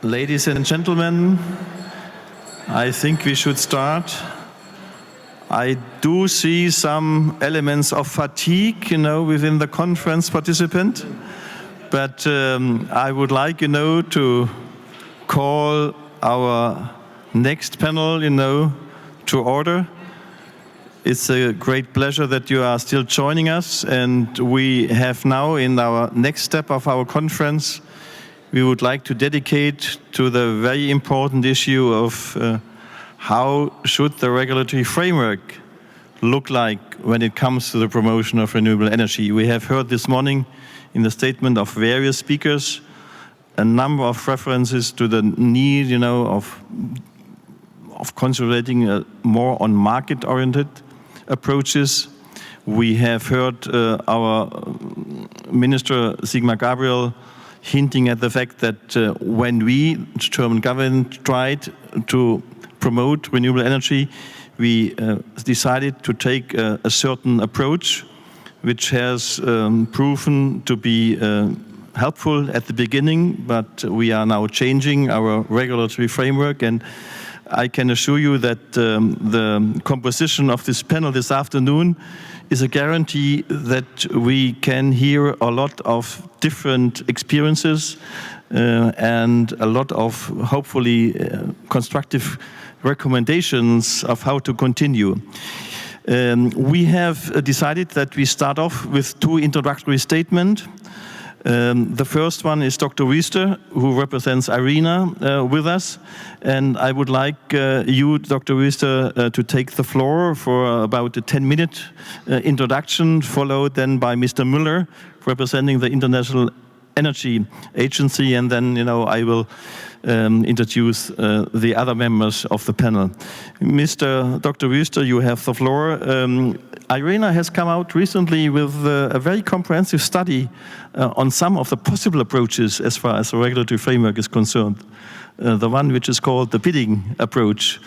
Ladies and gentlemen, I think we should start. I do see some elements of fatigue, within the conference participant, but I would like, to call our next panel, to order. It's a great pleasure that you are still joining us, and we have now in our next step of our conference, we would like to dedicate to the very important issue of how should the regulatory framework look like when it comes to the promotion of renewable energy. We have heard this morning in the statement of various speakers a number of references to the need, of concentrating more on market-oriented approaches. We have heard our Minister Sigmar Gabriel hinting at the fact that when we, German government, tried to promote renewable energy, we decided to take a certain approach, which has proven to be helpful at the beginning, but we are now changing our regulatory framework, and I can assure you that the composition of this panel this afternoon is a guarantee that we can hear a lot of different experiences and a lot of hopefully constructive recommendations of how to continue. We have decided that we start off with two introductory statements. The first one is Dr. Wüster, who represents IRENA with us. And I would like you, Dr. Wüster, to take the floor for about a 10-minute introduction, followed then by Mr. Müller, representing the International Energy Agency. And then, I will introduce the other members of the panel. Dr. Wüster, you have the floor. IRENA has come out recently with a very comprehensive study on some of the possible approaches as far as the regulatory framework is concerned. The one which is called the bidding approach.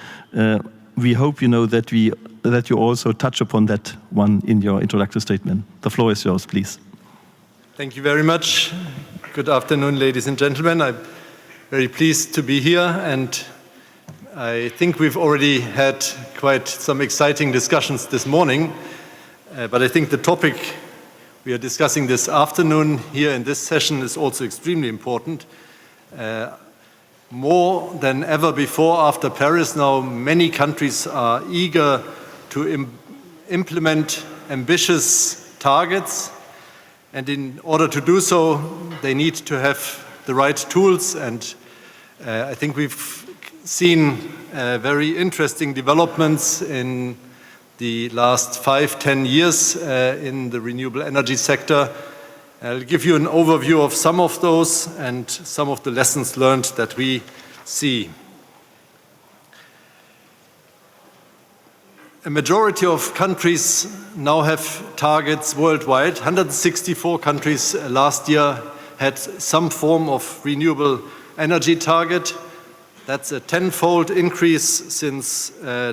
We hope that you also touch upon that one in your introductory statement. The floor is yours, please. Thank you very much. Good afternoon, ladies and gentlemen. I'm very pleased to be here, and I think we've already had quite some exciting discussions this morning, but I think the topic we are discussing this afternoon here in this session is also extremely important. More than ever before after Paris now, many countries are eager to implement ambitious targets, and in order to do so, they need to have the right tools, and I think we've seen very interesting developments in the last 5-10 years in the renewable energy sector. I'll give you an overview of some of those and some of the lessons learned that we see. A majority of countries now have targets worldwide. 164 countries last year had some form of renewable energy target. That's a 10-fold increase since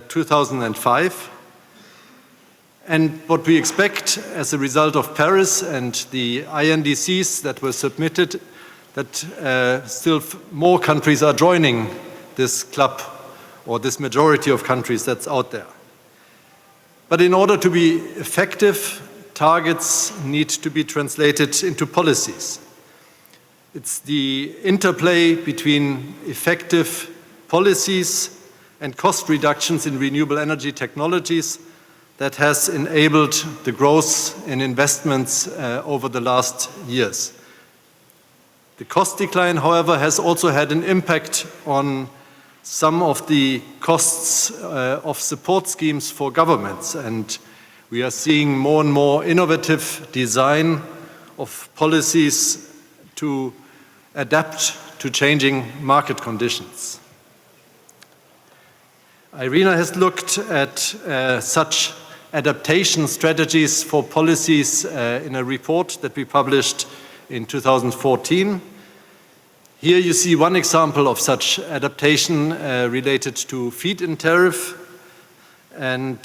2005. And what we expect as a result of Paris and the INDCs that were submitted, that still more countries are joining this club, or this majority of countries that's out there. But in order to be effective, targets need to be translated into policies. It's the interplay between effective policies and cost reductions in renewable energy technologies that has enabled the growth in investments over the last years. The cost decline, however, has also had an impact on some of the costs of support schemes for governments, and we are seeing more and more innovative design of policies to adapt to changing market conditions. IRENA has looked at such adaptation strategies for policies in a report that we published in 2014. Here you see one example of such adaptation related to feed-in tariff and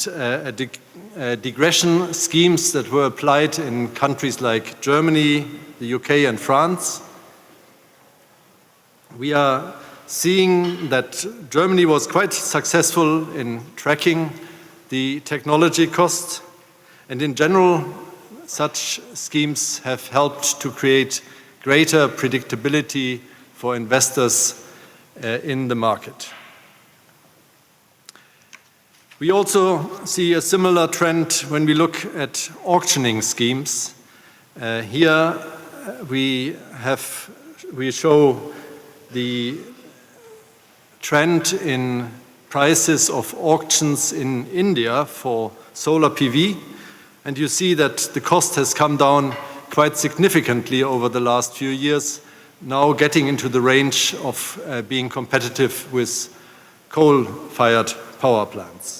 degression schemes that were applied in countries like Germany, the UK and France. We are seeing that Germany was quite successful in tracking the technology costs, and in general, such schemes have helped to create greater predictability for investors in the market. We also see a similar trend when we look at auctioning schemes. Here we show the trend in prices of auctions in India for solar PV, and you see that the cost has come down quite significantly over the last few years, now getting into the range of being competitive with coal-fired power plants.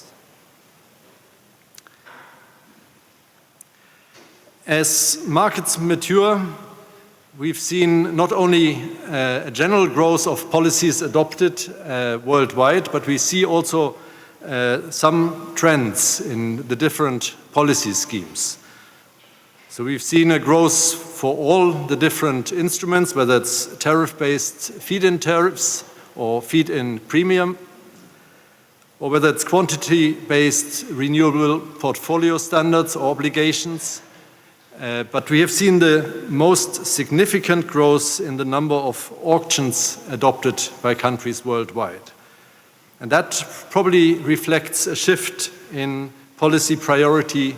As markets mature, we've seen not only a general growth of policies adopted worldwide, but we see also some trends in the different policy schemes. So we've seen a growth for all the different instruments, whether it's tariff-based feed-in tariffs or feed-in premium, or whether it's quantity-based renewable portfolio standards or obligations. But we have seen the most significant growth in the number of auctions adopted by countries worldwide. And that probably reflects a shift in policy priority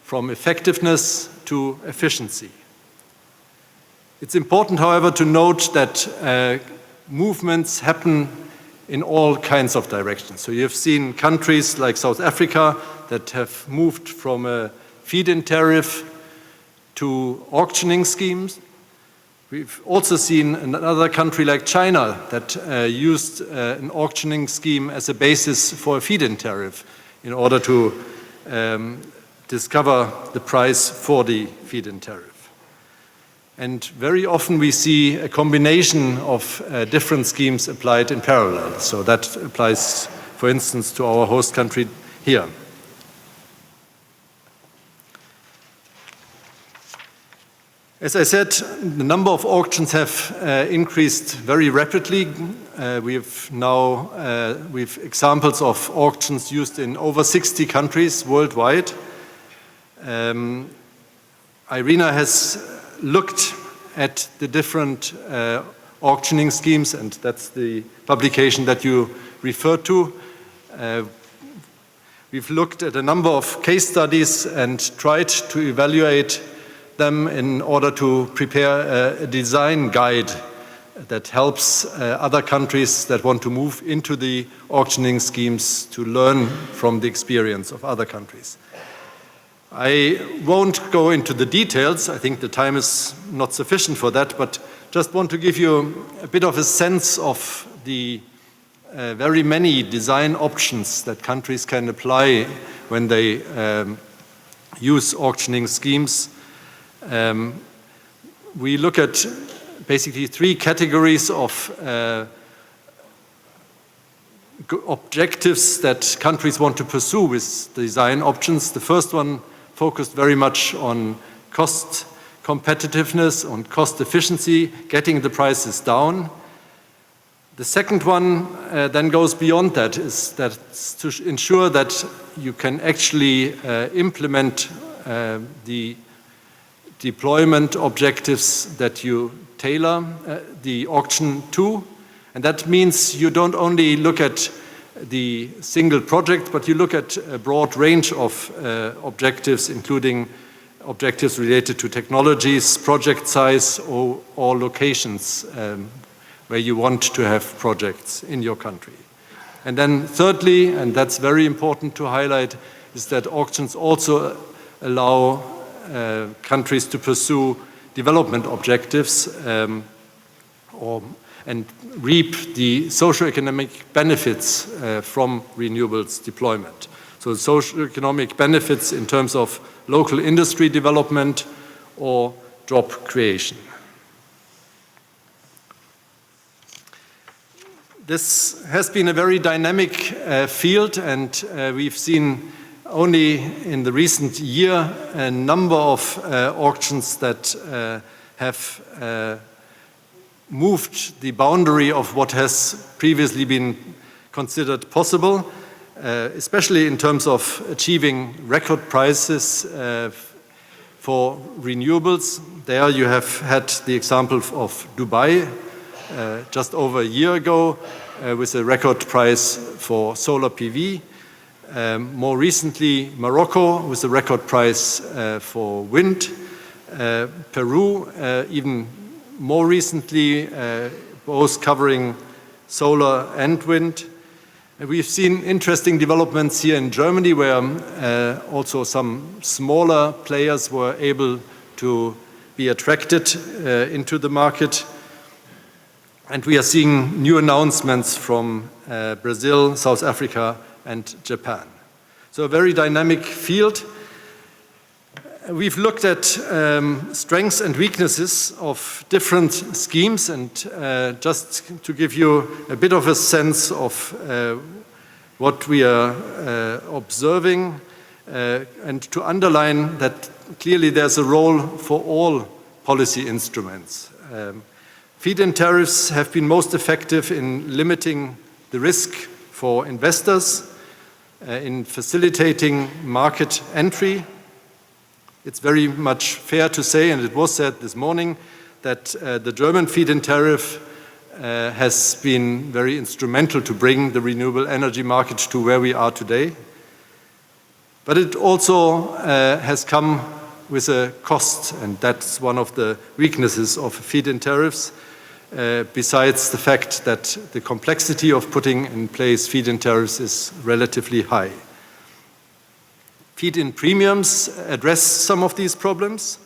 from effectiveness to efficiency. It's important, however, to note that movements happen in all kinds of directions. So you have seen countries like South Africa that have moved from a feed-in tariff to auctioning schemes. We've also seen another country like China that used an auctioning scheme as a basis for a feed-in tariff in order to discover the price for the feed-in tariff. And very often we see a combination of different schemes applied in parallel. So that applies, for instance, to our host country here. As I said, the number of auctions have increased very rapidly. We have examples of auctions used in over 60 countries worldwide. Irina has looked at the different auctioning schemes, and that's the publication that you referred to. We've looked at a number of case studies and tried to evaluate them in order to prepare a design guide that helps other countries that want to move into the auctioning schemes to learn from the experience of other countries. I won't go into the details. I think the time is not sufficient for that, but just want to give you a bit of a sense of the very many design options that countries can apply when they use auctioning schemes. We look at basically three categories of objectives that countries want to pursue with design options. The first one focused very much on cost competitiveness, on cost efficiency, getting the prices down. The second one then goes beyond that, that's to ensure that you can actually implement the deployment objectives that you tailor the auction to. And that means you don't only look at the single project, but you look at a broad range of objectives, including objectives related to technologies, project size, or locations where you want to have projects in your country. And then thirdly, and that's very important to highlight, is that auctions also allow countries to pursue development objectives and reap the socioeconomic benefits from renewables deployment. So socioeconomic benefits in terms of local industry development or job creation. This has been a very dynamic field, and we've seen only in the recent year a number of auctions that have moved the boundary of what has previously been considered possible, especially in terms of achieving record prices for renewables. There you have had the example of Dubai just over a year ago with a record price for solar PV. More recently, Morocco with a record price for wind. Peru, even more recently, both covering solar and wind. We've seen interesting developments here in Germany where also some smaller players were able to be attracted into the market. And we are seeing new announcements from Brazil, South Africa, and Japan. So a very dynamic field. We've looked at strengths and weaknesses of different schemes, and just to give you a bit of a sense of what we are observing, and to underline that clearly there's a role for all policy instruments. Feed-in tariffs have been most effective in limiting the risk for investors, in facilitating market entry. It's very much fair to say, and it was said this morning, that the German feed-in tariff has been very instrumental to bring the renewable energy market to where we are today. But it also has come with a cost, and that's one of the weaknesses of feed-in tariffs, besides the fact that the complexity of putting in place feed-in tariffs is relatively high. Feed-in premiums address some of these problems.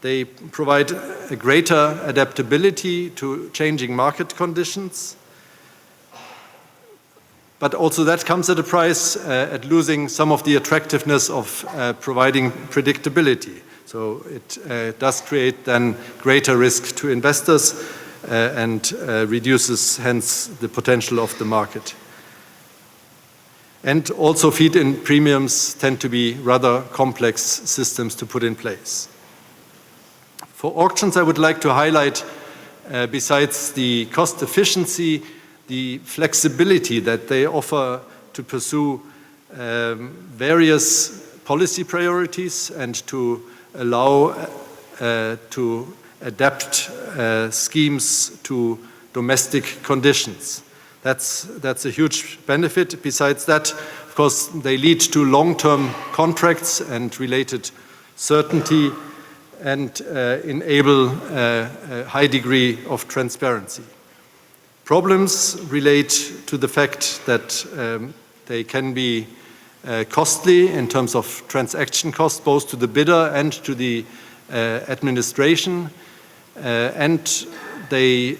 They provide a greater adaptability to changing market conditions. But also that comes at a price, at losing some of the attractiveness of providing predictability. So it does create then greater risk to investors and reduces hence the potential of the market. And also feed-in premiums tend to be rather complex systems to put in place. For auctions, I would like to highlight, besides the cost efficiency, the flexibility that they offer to pursue various policy priorities and to allow to adapt schemes to domestic conditions. That's a huge benefit. Besides that, of course, they lead to long-term contracts and related certainty and enable a high degree of transparency. Problems relate to the fact that they can be costly in terms of transaction costs, both to the bidder and to the administration, and they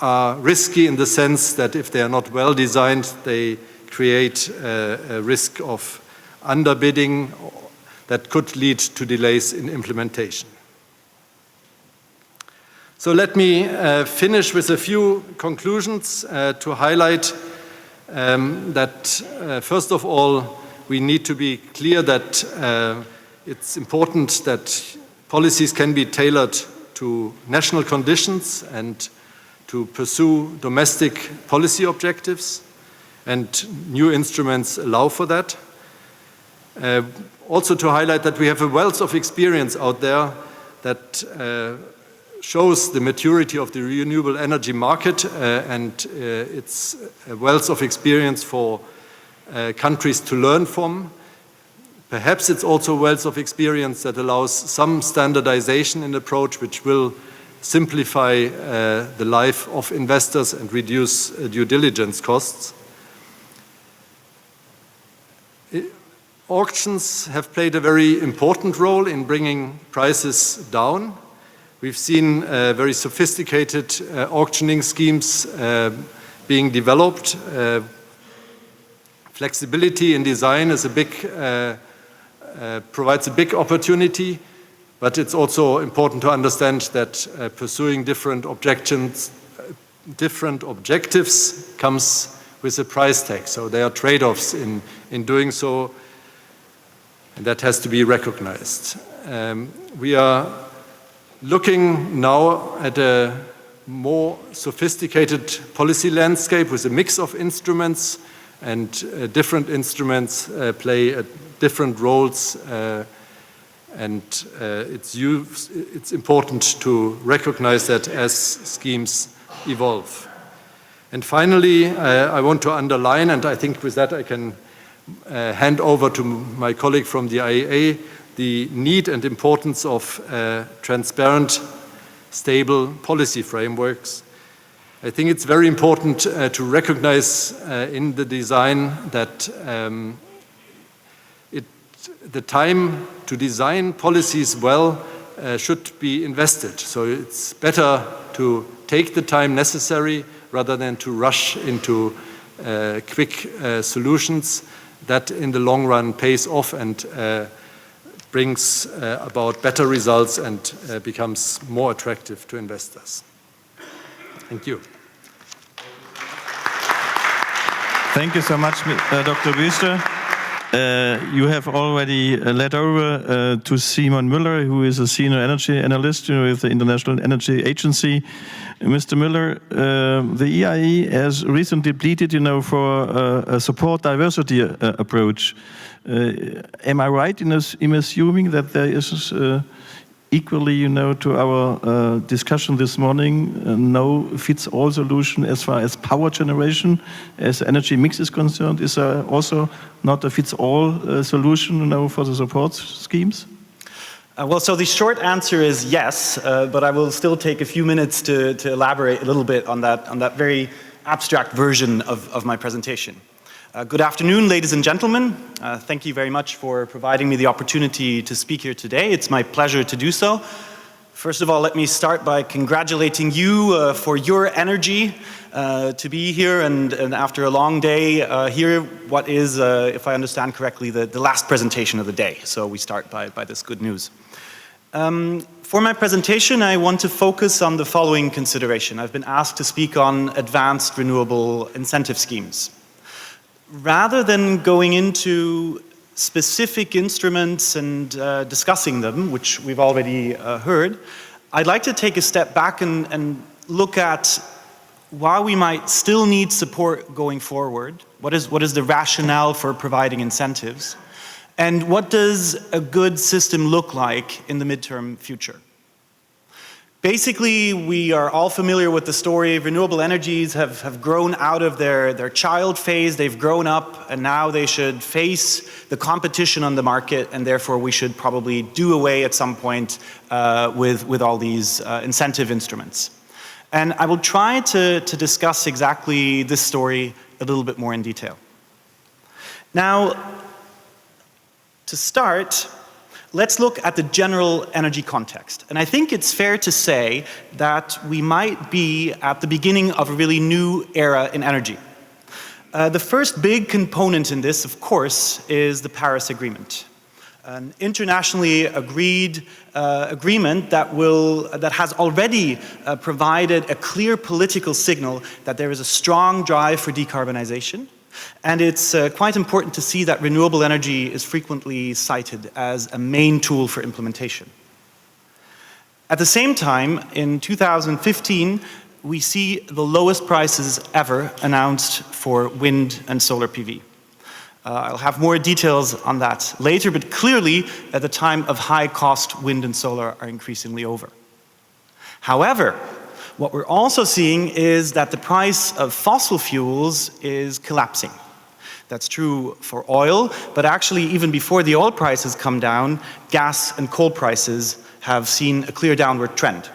are risky in the sense that if they are not well designed, they create a risk of underbidding that could lead to delays in implementation. So let me finish with a few conclusions to highlight that first of all, we need to be clear that it's important that policies can be tailored to national conditions and to pursue domestic policy objectives, and new instruments allow for that. Also to highlight that we have a wealth of experience out there that shows the maturity of the renewable energy market, and it's a wealth of experience for countries to learn from. Perhaps it's also a wealth of experience that allows some standardization in approach, which will simplify the life of investors and reduce due diligence costs. Auctions have played a very important role in bringing prices down. We've seen very sophisticated auctioning schemes being developed. Flexibility in design is provides a big opportunity. But it's also important to understand that pursuing different objectives comes with a price tag. So there are trade-offs in doing so, and that has to be recognized. We are looking now at a more sophisticated policy landscape with a mix of instruments, and different instruments play different roles, and it's important to recognize that as schemes evolve. And finally, I want to underline, and I think with that I can hand over to my colleague from the IEA, the need and importance of transparent, stable policy frameworks. I think it's very important to recognize in the design that the time to design policies well should be invested. So it's better to take the time necessary rather than to rush into quick solutions. That in the long run pays off and brings about better results and becomes more attractive to investors. Thank you. Thank you so much, Dr. Wüster. You have already led over to Simon Müller, who is a senior energy analyst with the International Energy Agency. Mr. Müller, the EIE has recently pleaded, for a support diversity approach. Am I right in assuming that there is equally, to our discussion this morning, no fits-all solution as far as power generation, as energy mix is concerned? Is there also not a fits-all solution, for the support schemes? Well, so the short answer is yes, but I will still take a few minutes to elaborate a little bit on that very abstract version of my presentation. Good afternoon, ladies and gentlemen. Thank you very much for providing me the opportunity to speak here today. It's my pleasure to do so. First of all, let me start by congratulating you for your energy to be here and after a long day hear what is, if I understand correctly, the last presentation of the day. So we start by this good news. For my presentation, I want to focus on the following consideration. I've been asked to speak on advanced renewable incentive schemes. Rather than going into specific instruments and discussing them, which we've already heard, I'd like to take a step back and look at why we might still need support going forward. What is the rationale for providing incentives? And what does a good system look like in the midterm future? Basically, we are all familiar with the story. Renewable energies have grown out of their child phase. They've grown up, and now they should face the competition on the market, and therefore we should probably do away at some point with all these incentive instruments. And I will try to discuss exactly this story a little bit more in detail. Now, to start, let's look at the general energy context. And I think it's fair to say that we might be at the beginning of a really new era in energy. The first big component in this, of course, is the Paris Agreement. An internationally agreed agreement that has already provided a clear political signal that there is a strong drive for decarbonization. And it's quite important to see that renewable energy is frequently cited as a main tool for implementation. At the same time, in 2015, we see the lowest prices ever announced for wind and solar PV. I'll have more details on that later, but clearly, at the time of high cost, wind and solar are increasingly over. However, what we're also seeing is that the price of fossil fuels is collapsing. That's true for oil, but actually even before the oil prices come down, gas and coal prices have seen a clear downward trend.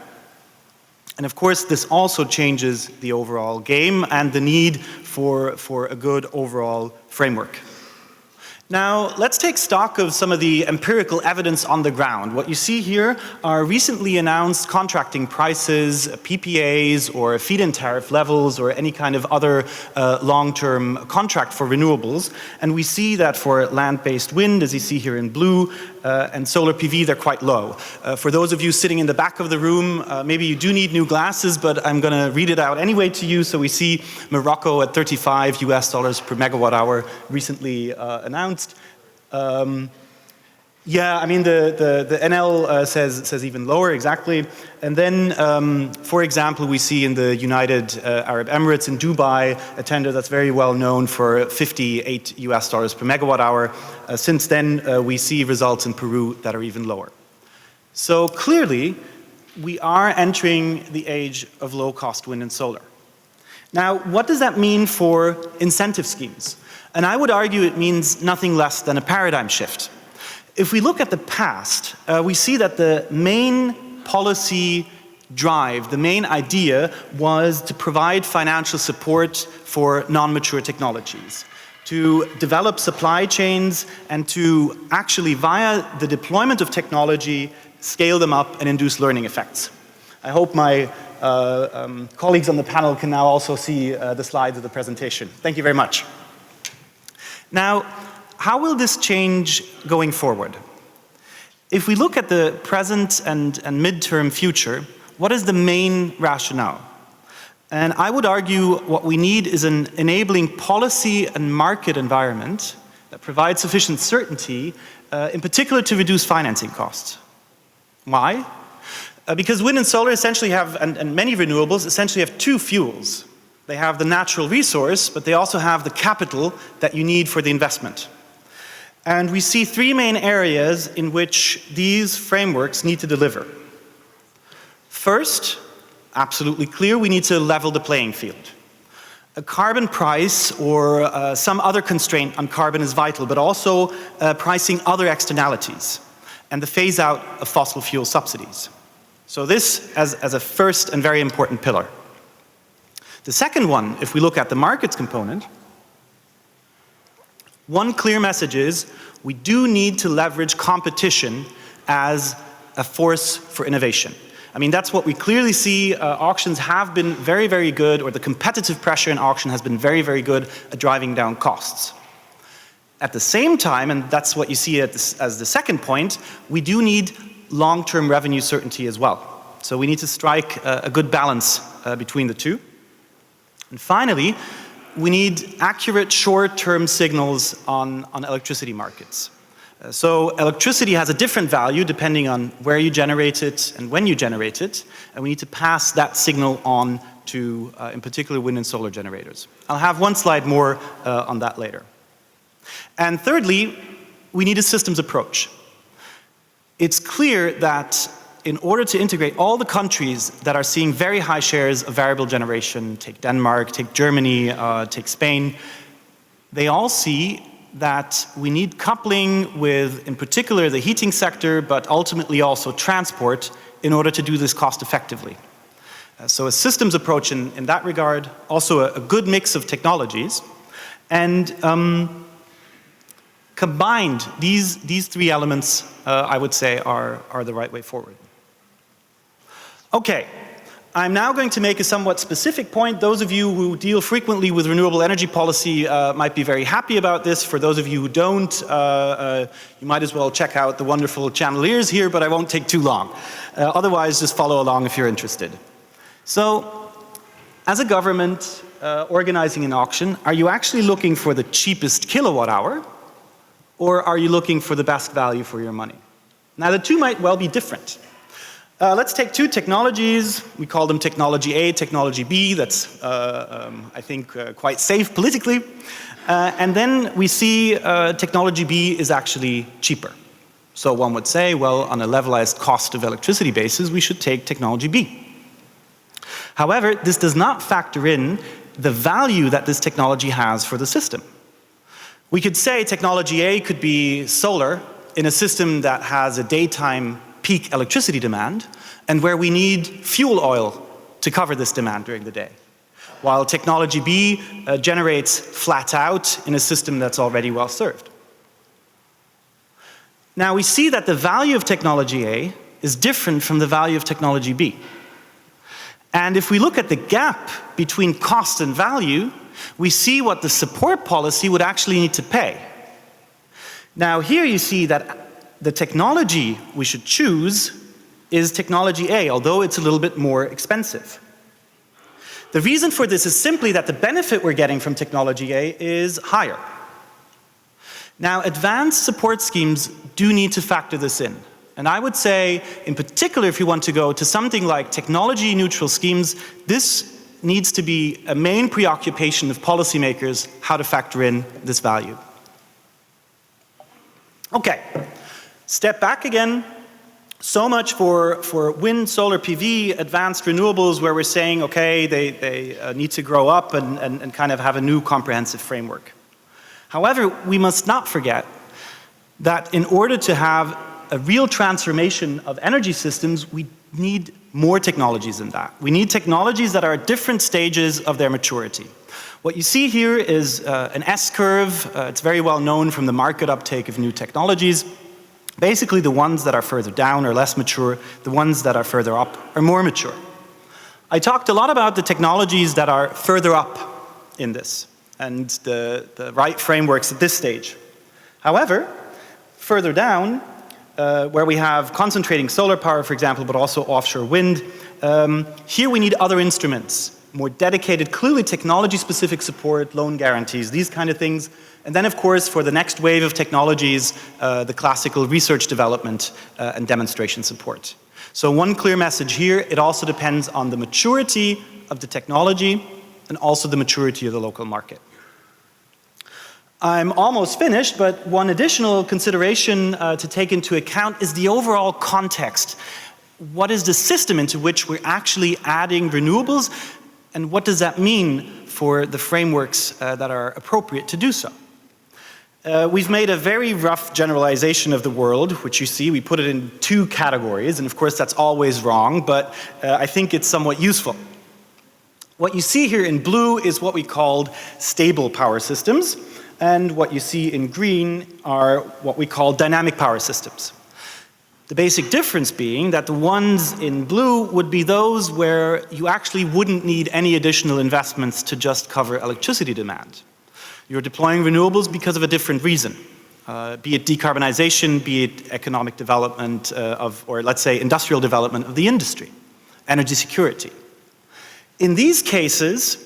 And of course, this also changes the overall game and the need for a good overall framework. Now, let's take stock of some of the empirical evidence on the ground. What you see here are recently announced contracting prices, PPAs, or feed-in tariff levels, or any kind of other long-term contract for renewables. And we see that for land-based wind, as you see here in blue, and solar PV, they're quite low. For those of you sitting in the back of the room, maybe you do need new glasses, but I'm going to read it out anyway to you. So we see Morocco at $35 US per megawatt hour, recently announced. Yeah, I mean, the NL says even lower, exactly. And then, for example, we see in the United Arab Emirates in Dubai, a tender that's very well known for $58 per megawatt hour. Since then, we see results in Peru that are even lower. So clearly, we are entering the age of low-cost wind and solar. Now, what does that mean for incentive schemes? And I would argue it means nothing less than a paradigm shift. If we look at the past, we see that the main policy drive, the main idea was to provide financial support for non-mature technologies, to develop supply chains and to actually, via the deployment of technology, scale them up and induce learning effects. I hope my colleagues on the panel can now also see the slides of the presentation. Thank you very much. Now, how will this change going forward? If we look at the present and midterm future, what is the main rationale? And I would argue what we need is an enabling policy and market environment that provides sufficient certainty, in particular to reduce financing costs. Why? Because wind and solar essentially have, and many renewables essentially have two fuels. They have the natural resource, but they also have the capital that you need for the investment. And we see three main areas in which these frameworks need to deliver. First, absolutely clear, we need to level the playing field. A carbon price or some other constraint on carbon is vital, but also pricing other externalities and the phase out of fossil fuel subsidies. So this as a first and very important pillar. The second one, if we look at the markets component, one clear message is we do need to leverage competition as a force for innovation. I mean, that's what we clearly see. Auctions have been very, very good, or the competitive pressure in auction has been very, very good at driving down costs. At the same time, and that's what you see as the second point, we do need long-term revenue certainty as well. So we need to strike a good balance between the two. And finally, we need accurate short-term signals on electricity markets. So electricity has a different value depending on where you generate it and when you generate it, and we need to pass that signal on to, in particular, wind and solar generators. I'll have one slide more on that later. And thirdly, we need a systems approach. It's clear that in order to integrate all the countries that are seeing very high shares of variable generation, take Denmark, take Germany, take Spain, they all see that we need coupling with, in particular, the heating sector, but ultimately also transport in order to do this cost effectively. So a systems approach in that regard, also a good mix of technologies, and combined, these three elements, I would say, are the right way forward. Okay, I'm now going to make a somewhat specific point. Those of you who deal frequently with renewable energy policy might be very happy about this. For those of you who don't, you might as well check out the wonderful channeliers here, but I won't take too long. Otherwise, just follow along if you're interested. So, as a government organizing an auction, are you actually looking for the cheapest kilowatt hour, or are you looking for the best value for your money? Now, the two might well be different. Let's take two technologies. We call them technology A, technology B. That's, I think, quite safe politically. And then we see technology B is actually cheaper. So one would say, well, on a levelized cost of electricity basis, we should take technology B. However, this does not factor in the value that this technology has for the system. We could say technology A could be solar in a system that has a daytime peak electricity demand, and where we need fuel oil to cover this demand during the day. While technology B generates flat out in a system that's already well served. Now we see that the value of technology A is different from the value of technology B. And if we look at the gap between cost and value, we see what the support policy would actually need to pay. Now here you see that the technology we should choose is technology A, although it's a little bit more expensive. The reason for this is simply that the benefit we're getting from technology A is higher. Now, advanced support schemes do need to factor this in. And I would say, in particular, if you want to go to something like technology-neutral schemes, this needs to be a main preoccupation of policymakers, how to factor in this value. Okay, step back again. So much for wind, solar PV, advanced renewables, where we're saying, okay, they need to grow up and kind of have a new comprehensive framework. However, we must not forget that in order to have a real transformation of energy systems, we need more technologies than that. We need technologies that are at different stages of their maturity. What you see here is an S-curve. It's very well known from the market uptake of new technologies. Basically, the ones that are further down are less mature. The ones that are further up are more mature. I talked a lot about the technologies that are further up in this and the right frameworks at this stage. However, further down, where we have concentrating solar power, for example, but also offshore wind, here we need other instruments, more dedicated, clearly technology-specific support, loan guarantees, these kind of things. And then, of course, for the next wave of technologies, the classical research development and demonstration support. So one clear message here, it also depends on the maturity of the technology and also the maturity of the local market. I'm almost finished, but one additional consideration to take into account is the overall context. What is the system into which we're actually adding renewables, and what does that mean for the frameworks that are appropriate to do so? We've made a very rough generalization of the world, which you see, we put it in two categories, and of course that's always wrong, but I think it's somewhat useful. What you see here in blue is what we called stable power systems, and what you see in green are what we call dynamic power systems. The basic difference being that the ones in blue would be those where you actually wouldn't need any additional investments to just cover electricity demand. You're deploying renewables because of a different reason, be it decarbonization, be it economic development or let's say industrial development of the industry, energy security. In these cases,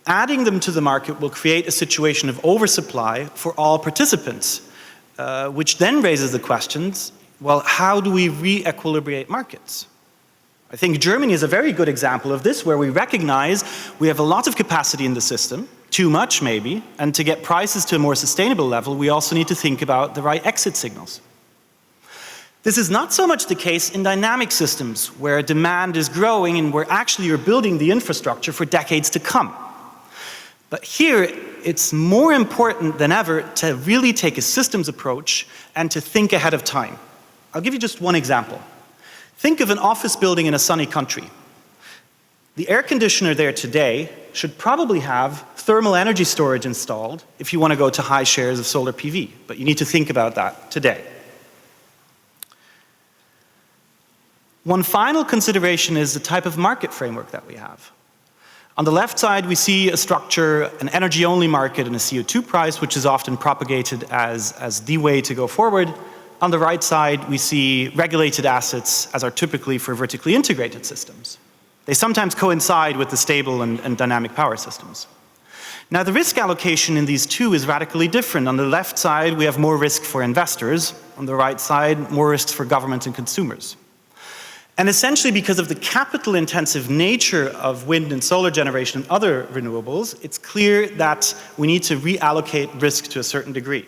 adding them to the market will create a situation of oversupply for all participants, which then raises the questions, well, how do we re-equilibrate markets? I think Germany is a very good example of this, where we recognize we have a lot of capacity in the system, too much maybe, and to get prices to a more sustainable level, we also need to think about the right exit signals. This is not so much the case in dynamic systems, where demand is growing and where actually you're building the infrastructure for decades to come. But here, it's more important than ever to really take a systems approach and to think ahead of time. I'll give you just one example. Think of an office building in a sunny country. The air conditioner there today should probably have thermal energy storage installed if you want to go to high shares of solar PV, but you need to think about that today. One final consideration is the type of market framework that we have. On the left side, we see a structure, an energy-only market and a CO2 price, which is often propagated as the way to go forward. On the right side, we see regulated assets, as are typically for vertically integrated systems. They sometimes coincide with the stable and dynamic power systems. Now, the risk allocation in these two is radically different. On the left side, we have more risk for investors. On the right side, more risks for governments and consumers. And essentially, because of the capital-intensive nature of wind and solar generation and other renewables, it's clear that we need to reallocate risk to a certain degree.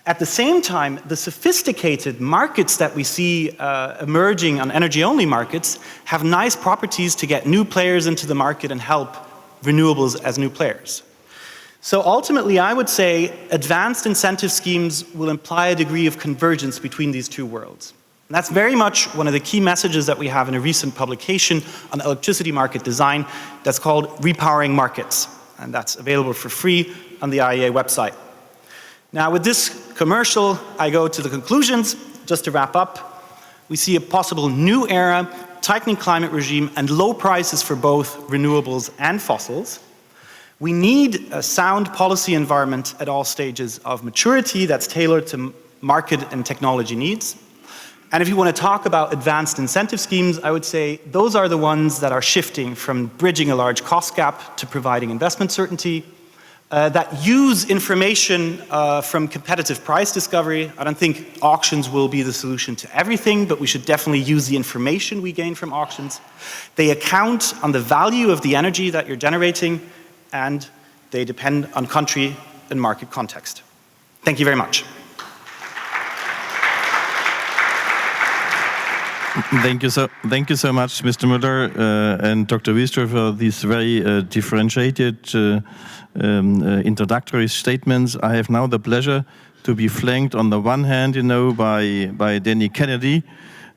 At the same time, the sophisticated markets that we see emerging on energy-only markets have nice properties to get new players into the market and help renewables as new players. So ultimately, I would say advanced incentive schemes will imply a degree of convergence between these two worlds. And that's very much one of the key messages that we have in a recent publication on electricity market design that's called Repowering Markets. And that's available for free on the IEA website. Now, with this commercial, I go to the conclusions. Just to wrap up, we see a possible new era, tightening climate regime, and low prices for both renewables and fossils. We need a sound policy environment at all stages of maturity that's tailored to market and technology needs. And if you want to talk about advanced incentive schemes, I would say those are the ones that are shifting from bridging a large cost gap to providing investment certainty, that use information from competitive price discovery. I don't think auctions will be the solution to everything, but we should definitely use the information we gain from auctions. They account on the value of the energy that you're generating, and they depend on country and market context. Thank you very much. Thank you so much, Mr. Müller and Dr. Wiestra, for these very differentiated introductory statements. I have now the pleasure to be flanked on the one hand, by Danny Kennedy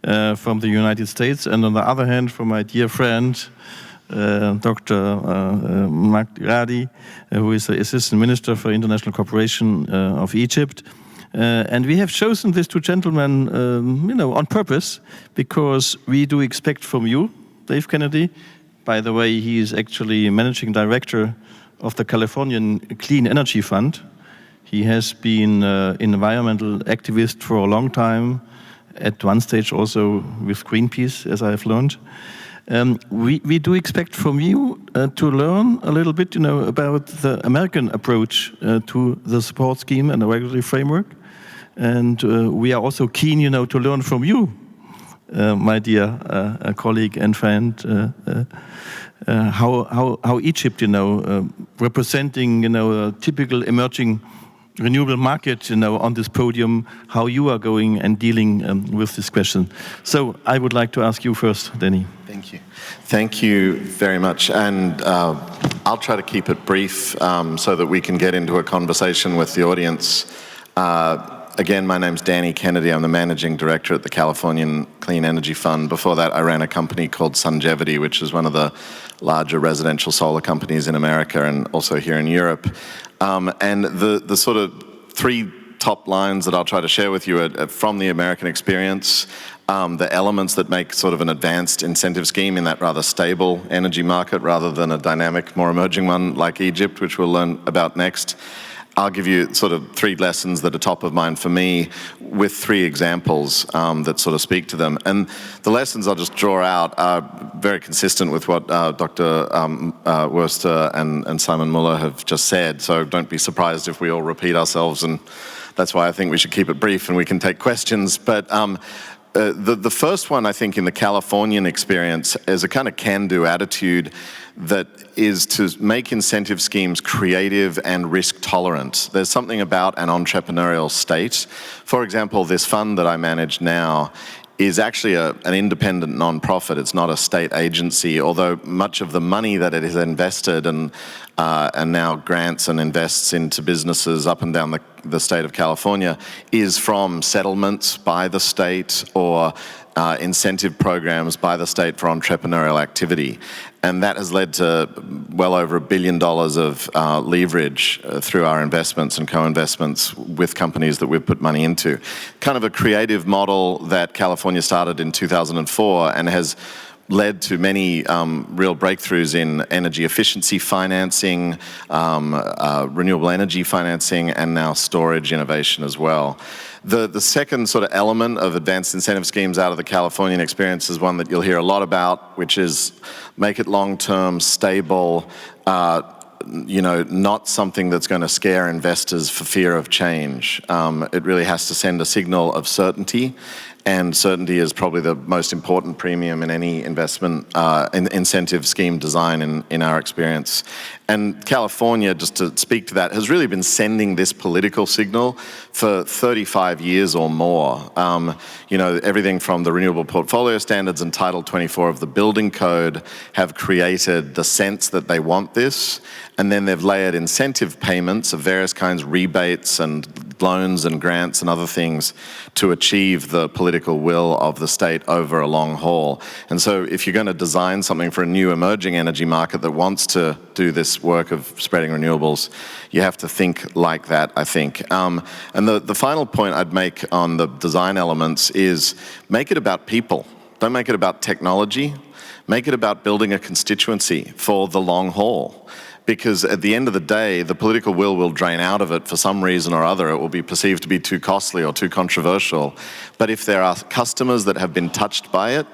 from the United States, and on the other hand, from my dear friend, Dr. Magdi, who is the Assistant Minister for International Cooperation of Egypt. And we have chosen these two gentlemen, on purpose, because we do expect from you, Dave Kennedy. By the way, he is actually Managing Director of the Californian Clean Energy Fund. He has been an environmental activist for a long time, at one stage also with Greenpeace, as I have learned. We do expect from you to learn a little bit, about the American approach to the support scheme and the regulatory framework. And we are also keen, to learn from you, my dear colleague and friend, how Egypt, representing, a typical emerging renewable market, on this podium, how you are going and dealing with this question. So I would like to ask you first, Danny. Thank you. Thank you very much. And I'll try to keep it brief so that we can get into a conversation with the audience. Again, my name's Danny Kennedy. I'm the Managing Director at the Californian Clean Energy Fund. Before that, I ran a company called Sungevity, which is one of the larger residential solar companies in America and also here in Europe. And the sort of three top lines that I'll try to share with you are from the American experience, the elements that make sort of an advanced incentive scheme in that rather stable energy market rather than a dynamic, more emerging one like Egypt, which we'll learn about next. I'll give you sort of three lessons that are top of mind for me with three examples that sort of speak to them. And the lessons I'll just draw out are very consistent with what Dr. Wurster and Simon Muller have just said. So don't be surprised if we all repeat ourselves, and that's why I think we should keep it brief and we can take questions. But the first one, I think, in the Californian experience is a kind of can-do attitude that is to make incentive schemes creative and risk-tolerant. There's something about an entrepreneurial state. For example, this fund that I manage now is actually an independent non-profit. It's not a state agency, although much of the money that it has invested and now grants and invests into businesses up and down the state of California is from settlements by the state or incentive programs by the state for entrepreneurial activity. And that has led to well over $1 billion of leverage through our investments and co-investments with companies that we've put money into. Kind of a creative model that California started in 2004 and has led to many real breakthroughs in energy efficiency financing, renewable energy financing, and now storage innovation as well. The second sort of element of advanced incentive schemes out of the Californian experience is one that you'll hear a lot about, which is make it long-term, stable, not something that's going to scare investors for fear of change. It really has to send a signal of certainty, and certainty is probably the most important premium in any investment incentive scheme design in our experience. And California, just to speak to that, has really been sending this political signal for 35 years or more. Everything from the Renewable Portfolio Standards and Title 24 of the Building Code have created the sense that they want this, and then they've layered incentive payments of various kinds, rebates and loans and grants and other things to achieve the political will of the state over a long haul. And so if you're going to design something for a new emerging energy market that wants to do this work of spreading renewables, you have to think like that, I think. And the final point I'd make on the design elements is make it about people. Don't make it about technology. Make it about building a constituency for the long haul. Because at the end of the day, the political will drain out of it for some reason or other. It will be perceived to be too costly or too controversial. But if there are customers that have been touched by it,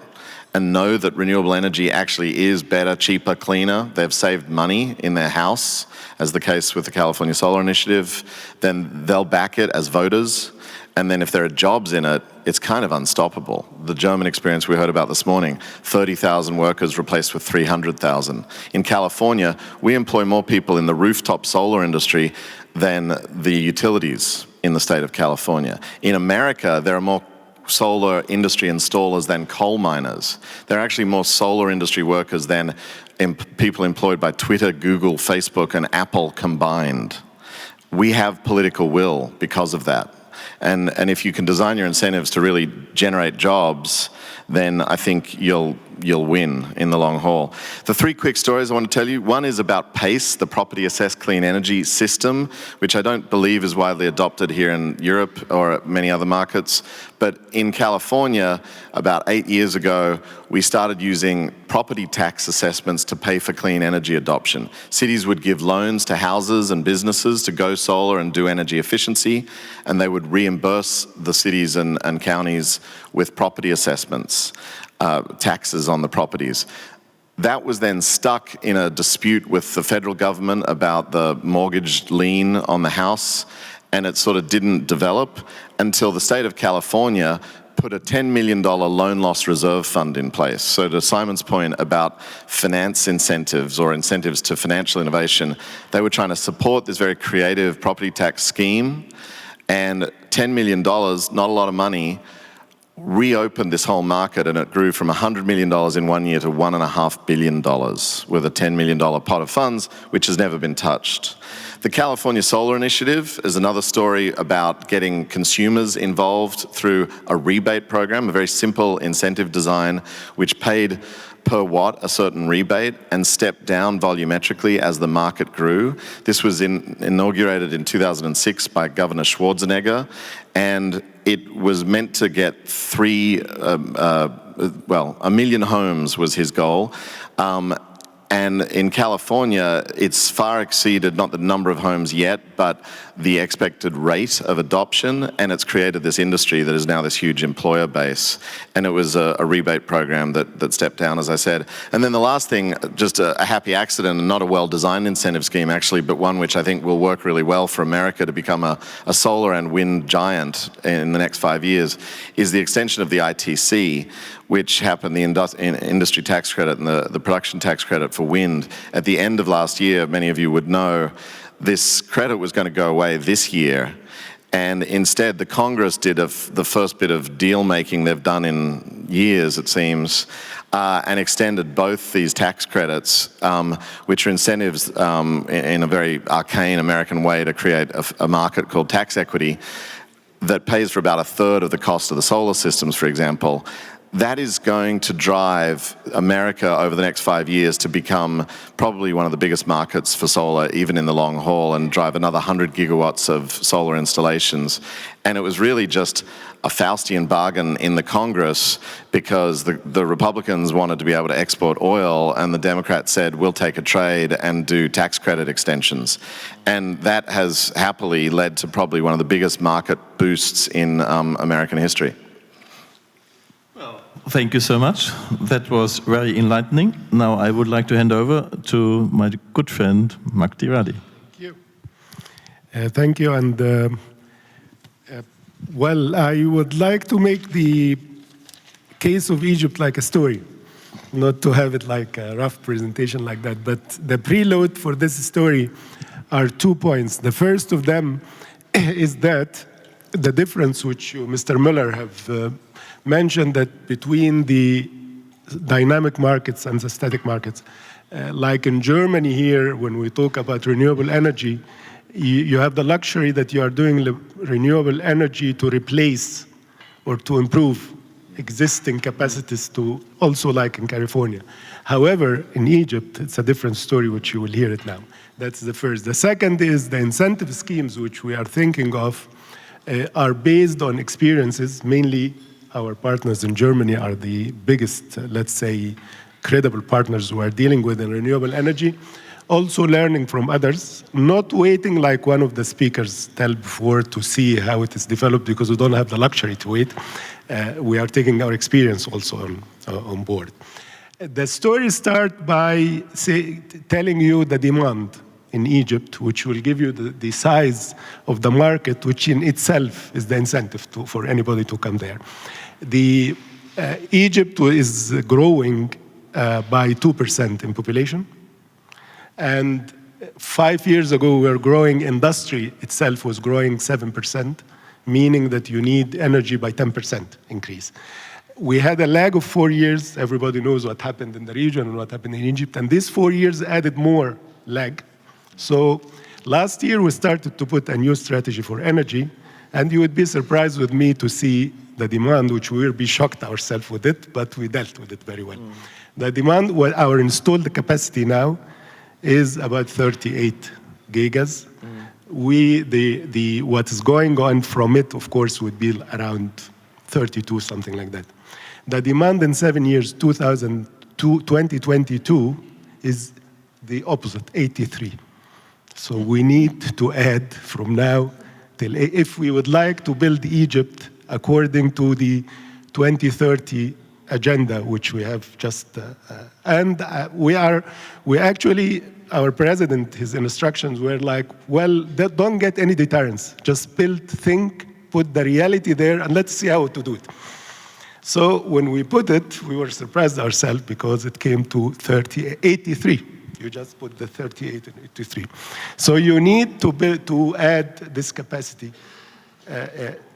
and know that renewable energy actually is better, cheaper, cleaner, they've saved money in their house, as the case with the California Solar Initiative, then they'll back it as voters. And then if there are jobs in it, it's kind of unstoppable. The German experience we heard about this morning, 30,000 workers replaced with 300,000. In California, we employ more people in the rooftop solar industry than the utilities in the state of California. In America, there are more solar industry installers than coal miners. There are actually more solar industry workers than people employed by Twitter, Google, Facebook, and Apple combined. We have political will because of that. And if you can design your incentives to really generate jobs, then I think you'll win in the long haul. The three quick stories I want to tell you. One is about PACE, the Property Assessed Clean Energy System, which I don't believe is widely adopted here in Europe or many other markets. But in California, about 8 years ago, we started using property tax assessments to pay for clean energy adoption. Cities would give loans to houses and businesses to go solar and do energy efficiency, and they would reimburse the cities and counties with property assessments, taxes on the properties. That was then stuck in a dispute with the federal government about the mortgage lien on the house, and it sort of didn't develop until the state of California put a $10 million loan loss reserve fund in place. So to Simon's point about finance incentives or incentives to financial innovation, they were trying to support this very creative property tax scheme, and $10 million, not a lot of money, reopened this whole market, and it grew from $100 million in 1 year to $1.5 billion with a $10 million pot of funds, which has never been touched. The California Solar Initiative is another story about getting consumers involved through a rebate program, a very simple incentive design, which paid per watt a certain rebate and stepped down volumetrically as the market grew. This was inaugurated in 2006 by Governor Schwarzenegger, and it was meant to get 1 million homes was his goal. And in California, it's far exceeded not the number of homes yet, but the expected rate of adoption, and it's created this industry that is now this huge employer base. And it was a rebate program that stepped down, as I said. And then the last thing, just a happy accident, and not a well-designed incentive scheme actually, but one which I think will work really well for America to become a solar and wind giant in the next 5 years, is the extension of the ITC, which happened, the industry tax credit and the production tax credit for wind. At the end of last year, many of you would know, this credit was going to go away this year. And instead, the Congress did the first bit of deal-making they've done in years, it seems, and extended both these tax credits, which are incentives in a very arcane American way to create a market called tax equity that pays for about a third of the cost of the solar systems, for example. That is going to drive America over the next 5 years to become probably one of the biggest markets for solar, even in the long haul, and drive another 100 gigawatts of solar installations. And it was really just a Faustian bargain in the Congress because the Republicans wanted to be able to export oil, and the Democrats said, we'll take a trade and do tax credit extensions. And that has happily led to probably one of the biggest market boosts in American history. Thank you so much. That was very enlightening. Now I would like to hand over to my good friend, Magdi Radi. Thank you. Thank you. And well, I would like to make the case of Egypt like a story, not to have it like a rough presentation like that. But the preload for this story are 2 points. The first of them is that the difference which you, Mr. Miller, have mentioned, that between the dynamic markets and the static markets. Like in Germany here, when we talk about renewable energy, you have the luxury that you are doing renewable energy to replace or to improve existing capacities, to also like in California. However, in Egypt, it's a different story, which you will hear it now. That's the first. The second is the incentive schemes which we are thinking of are based on experiences. Mainly our partners in Germany are the biggest, let's say, credible partners who are dealing with in renewable energy. Also learning from others, not waiting like one of the speakers told before to see how it is developed, because we don't have the luxury to wait. we are taking our experience also on board. The story starts by telling you the demand in Egypt, which will give you the size of the market, which in itself is the incentive for anybody to come there. Egypt is growing by 2% in population. And 5 years ago, we were growing, industry itself was growing 7%, meaning that you need energy by 10% increase. We had a lag of 4 years. Everybody knows what happened in the region and what happened in Egypt. And these 4 years added more lag. So last year, we started to put a new strategy for energy. And you would be surprised with me to see the demand, which we will be shocked ourselves with it, but we dealt with it very well. The demand, our installed capacity now is about 38 gigas. What is going on from it, of course, would be around 32, something like that. The demand in 7 years, 2022, is the opposite, 83. So we need to add from now till, if we would like to build Egypt according to the 2030 agenda, which we have just, we actually, our president, his instructions were like, well, don't get any deterrence. Just build, think, put the reality there, and let's see how to do it. So when we put it, we were surprised ourselves because it came to 83. You just put the 38 and 83. So you need to add this capacity.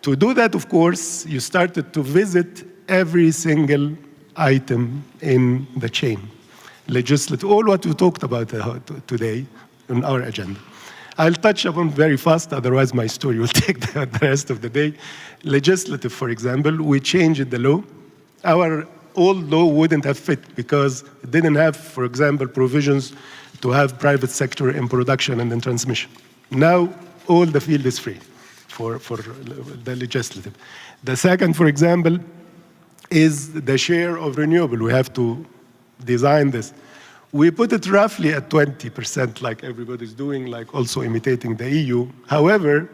To do that, of course, you started to visit every single item in the chain. Legislative, all what we talked about today on our agenda. I'll touch upon very fast, otherwise my story will take the rest of the day. Legislative, for example, we changed the law. Our old law wouldn't have fit because it didn't have, for example, provisions to have private sector in production and in transmission. Now, all the field is free for the legislative. The second, for example, is the share of renewable. We have to design this. We put it roughly at 20%, like everybody's doing, like also imitating the EU. However,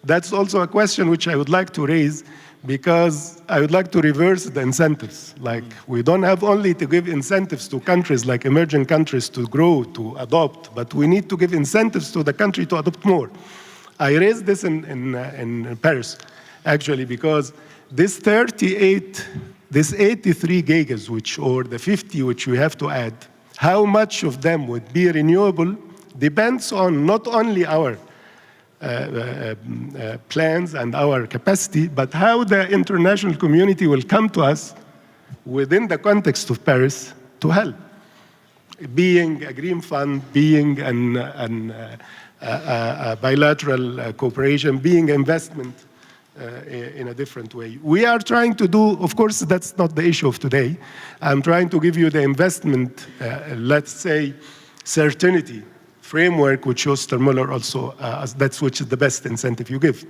that's also a question which I would like to raise because I would like to reverse the incentives. Like, we don't have only to give incentives to countries like emerging countries to grow, to adopt, but we need to give incentives to the country to adopt more. I raised this in Paris, actually, because this 38, this 83 gigas, or the 50 which we have to add, how much of them would be renewable depends on not only our plans and our capacity, but how the international community will come to us within the context of Paris to help. Being a green fund, being a bilateral cooperation, being investment in a different way. We are trying to do, of course, that's not the issue of today. I'm trying to give you the investment, let's say, certainty framework, which Ostermuller also, that's which is the best incentive you give.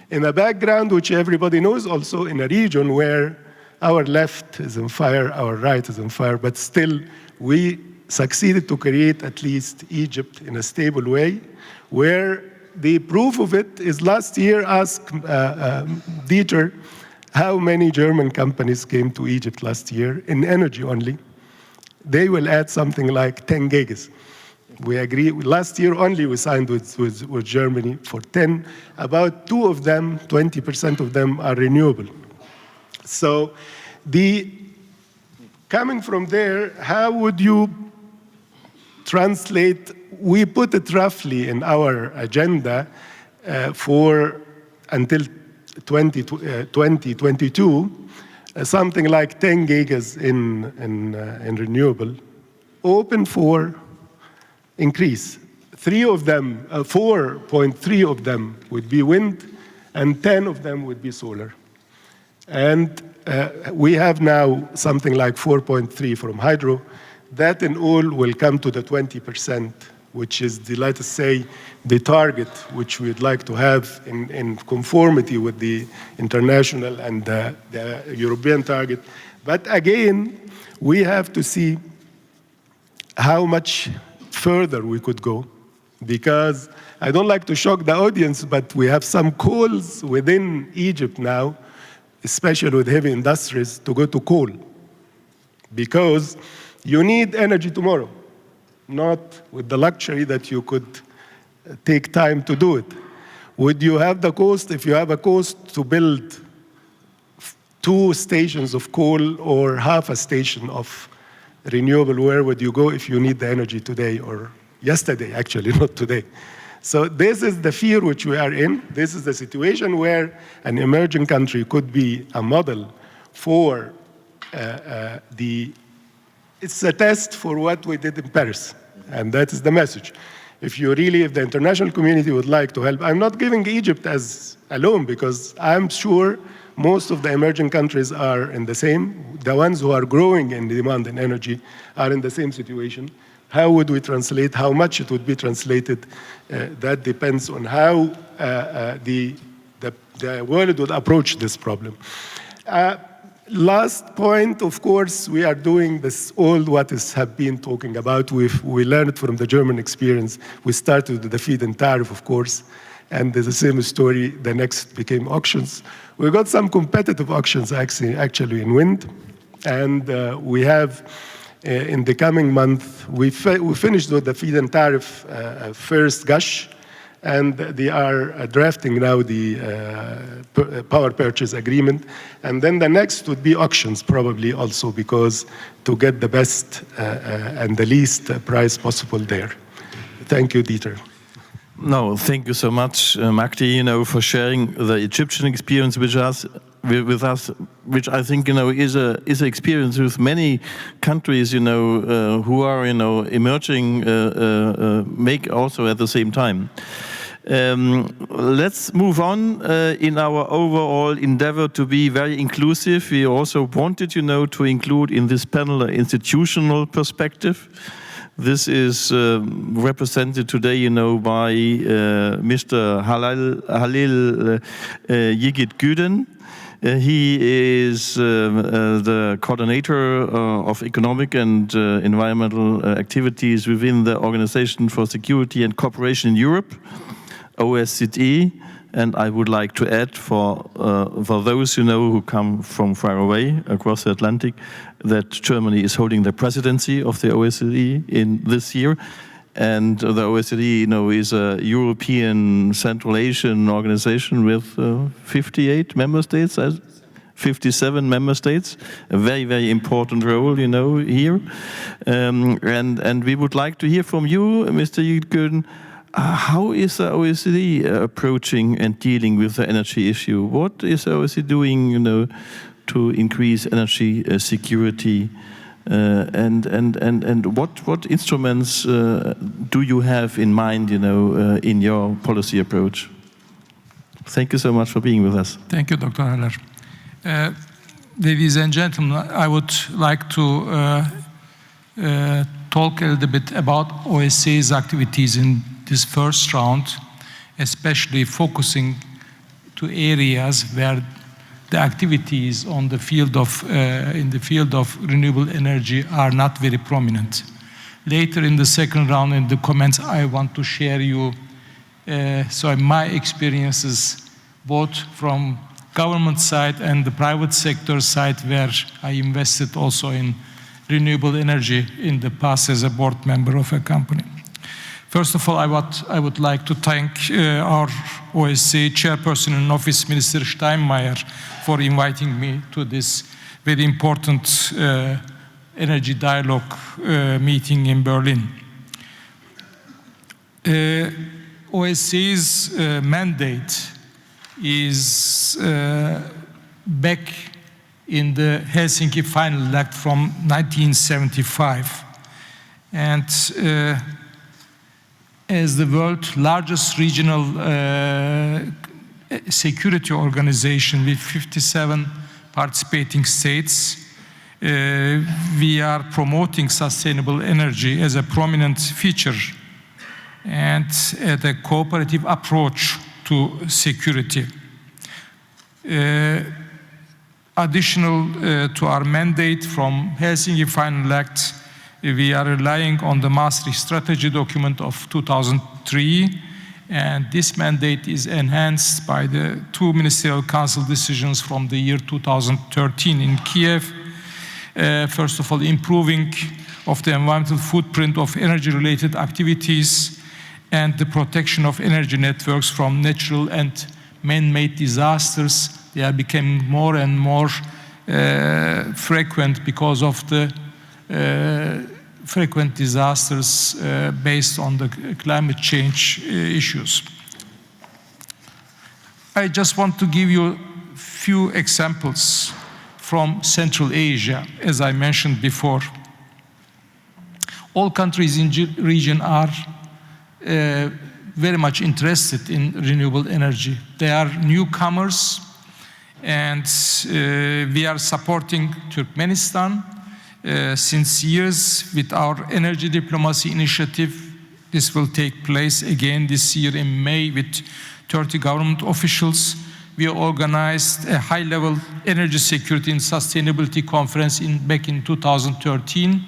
In a background, which everybody knows, also in a region where our left is on fire, our right is on fire, but still we succeeded to create at least Egypt in a stable way, where the proof of it is last year, ask Dieter, how many German companies came to Egypt last year in energy only. They will add something like 10 gigas. We agree, last year only we signed with Germany for 10. About 2 of them, 20% of them are renewable. So coming from there, how would you translate? We put it roughly in our agenda for until 2022, something like 10 gigas in renewable, open for increase. 3 of them, 4.3 of them would be wind, and 10 of them would be solar. And we have now something like 4.3 from hydro. That in all will come to the 20%, which is, let us say, the target which we'd like to have in conformity with the international and the European target. But again, we have to see how much further we could go, because I don't like to shock the audience, but we have some calls within Egypt now especially with heavy industries, to go to coal. Because you need energy tomorrow, not with the luxury that you could take time to do it. Would you have the cost, if you have a cost to build 2 stations of coal or half a station of renewable, where would you go if you need the energy today or yesterday, actually, not today? So this is the fear which we are in. This is the situation where an emerging country could be a model for it's a test for what we did in Paris. And that is the message. If the international community would like to help, I'm not giving Egypt as alone, because I'm sure most of the emerging countries are in the ones who are growing in demand in energy are in the same situation. How would we translate? How much it would be translated? That depends on how the world would approach this problem. Last point, of course, we are doing this all what have been talking about. We learned from the German experience. We started with the feed-in tariff, of course, and there's the same story. The next became auctions. We got some competitive auctions actually in wind, and we have. In the coming month, we finished with the feed-in tariff first gush, and they are drafting now the power purchase agreement. And then the next would be auctions, probably also, because to get the best and the least price possible there. Thank you, Dieter. No, thank you so much, Magdi, for sharing the Egyptian experience with us, which I think is an experience with many countries who are emerging, make also at the same time. Let's move on in our overall endeavor to be very inclusive. We also wanted to include in this panel an institutional perspective. This is represented today, by Mr. Halil Yigit Güden. He is the coordinator of economic and environmental activities within the Organization for Security and Cooperation in Europe, OSCE. And I would like to add for those who come from far away across the Atlantic, that Germany is holding the presidency of the OSCE in this year. And the OSCE, is a European Central Asian organization with 58 member states, 57 member states. A very, very important role, here. And we would like to hear from you, Mr. Yildirim. How is the OSCE approaching and dealing with the energy issue? What is the OSCE doing, to increase energy security? And what instruments do you have in mind, in your policy approach? Thank you so much for being with us. Thank you, Dr. Haller. Ladies and gentlemen, I would like to talk a little bit about OSCE's activities in this first round, especially focusing to areas where the activities on the field of in the field of renewable energy are not very prominent. Later in the second round, in the comments, I want to share you my experiences both from government side and the private sector side, where I invested also in renewable energy in the past as a board member of a company. First of all, I would like to thank our OSCE chairperson in office, Minister Steinmeier, for inviting me to this very important energy dialogue meeting in Berlin. OSCE's mandate is back in the Helsinki Final Act from 1975. And as the world's largest regional security organization with 57 participating states, we are promoting sustainable energy as a prominent feature and at a cooperative approach to security. Additional to our mandate from Helsinki Final Act, we are relying on the Maastricht Strategy document of 2003 And this mandate is enhanced by the 2 Ministerial Council decisions from the year 2013 in Kiev. First of all, improving of the environmental footprint of energy-related activities and the protection of energy networks from natural and man-made disasters. They are becoming more and more frequent because of the frequent disasters based on the climate change issues. I just want to give you a few examples from Central Asia, as I mentioned before. All countries in the region are very much interested in renewable energy. They are newcomers, and we are supporting Turkmenistan since years with our energy diplomacy initiative. This will take place again this year in May with 30 government officials. We organized a high-level energy security and sustainability conference back in 2013.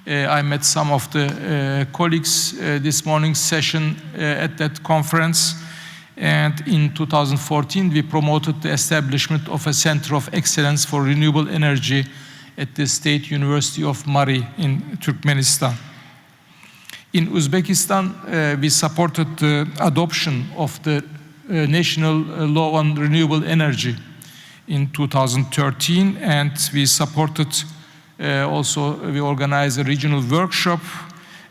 I met some of the colleagues this morning's session at that conference. And in 2014, we promoted the establishment of a Center of Excellence for Renewable Energy at the State University of Mari in Turkmenistan. In Uzbekistan, we supported the adoption of the National Law on Renewable Energy in 2013, and we supported we organized a regional workshop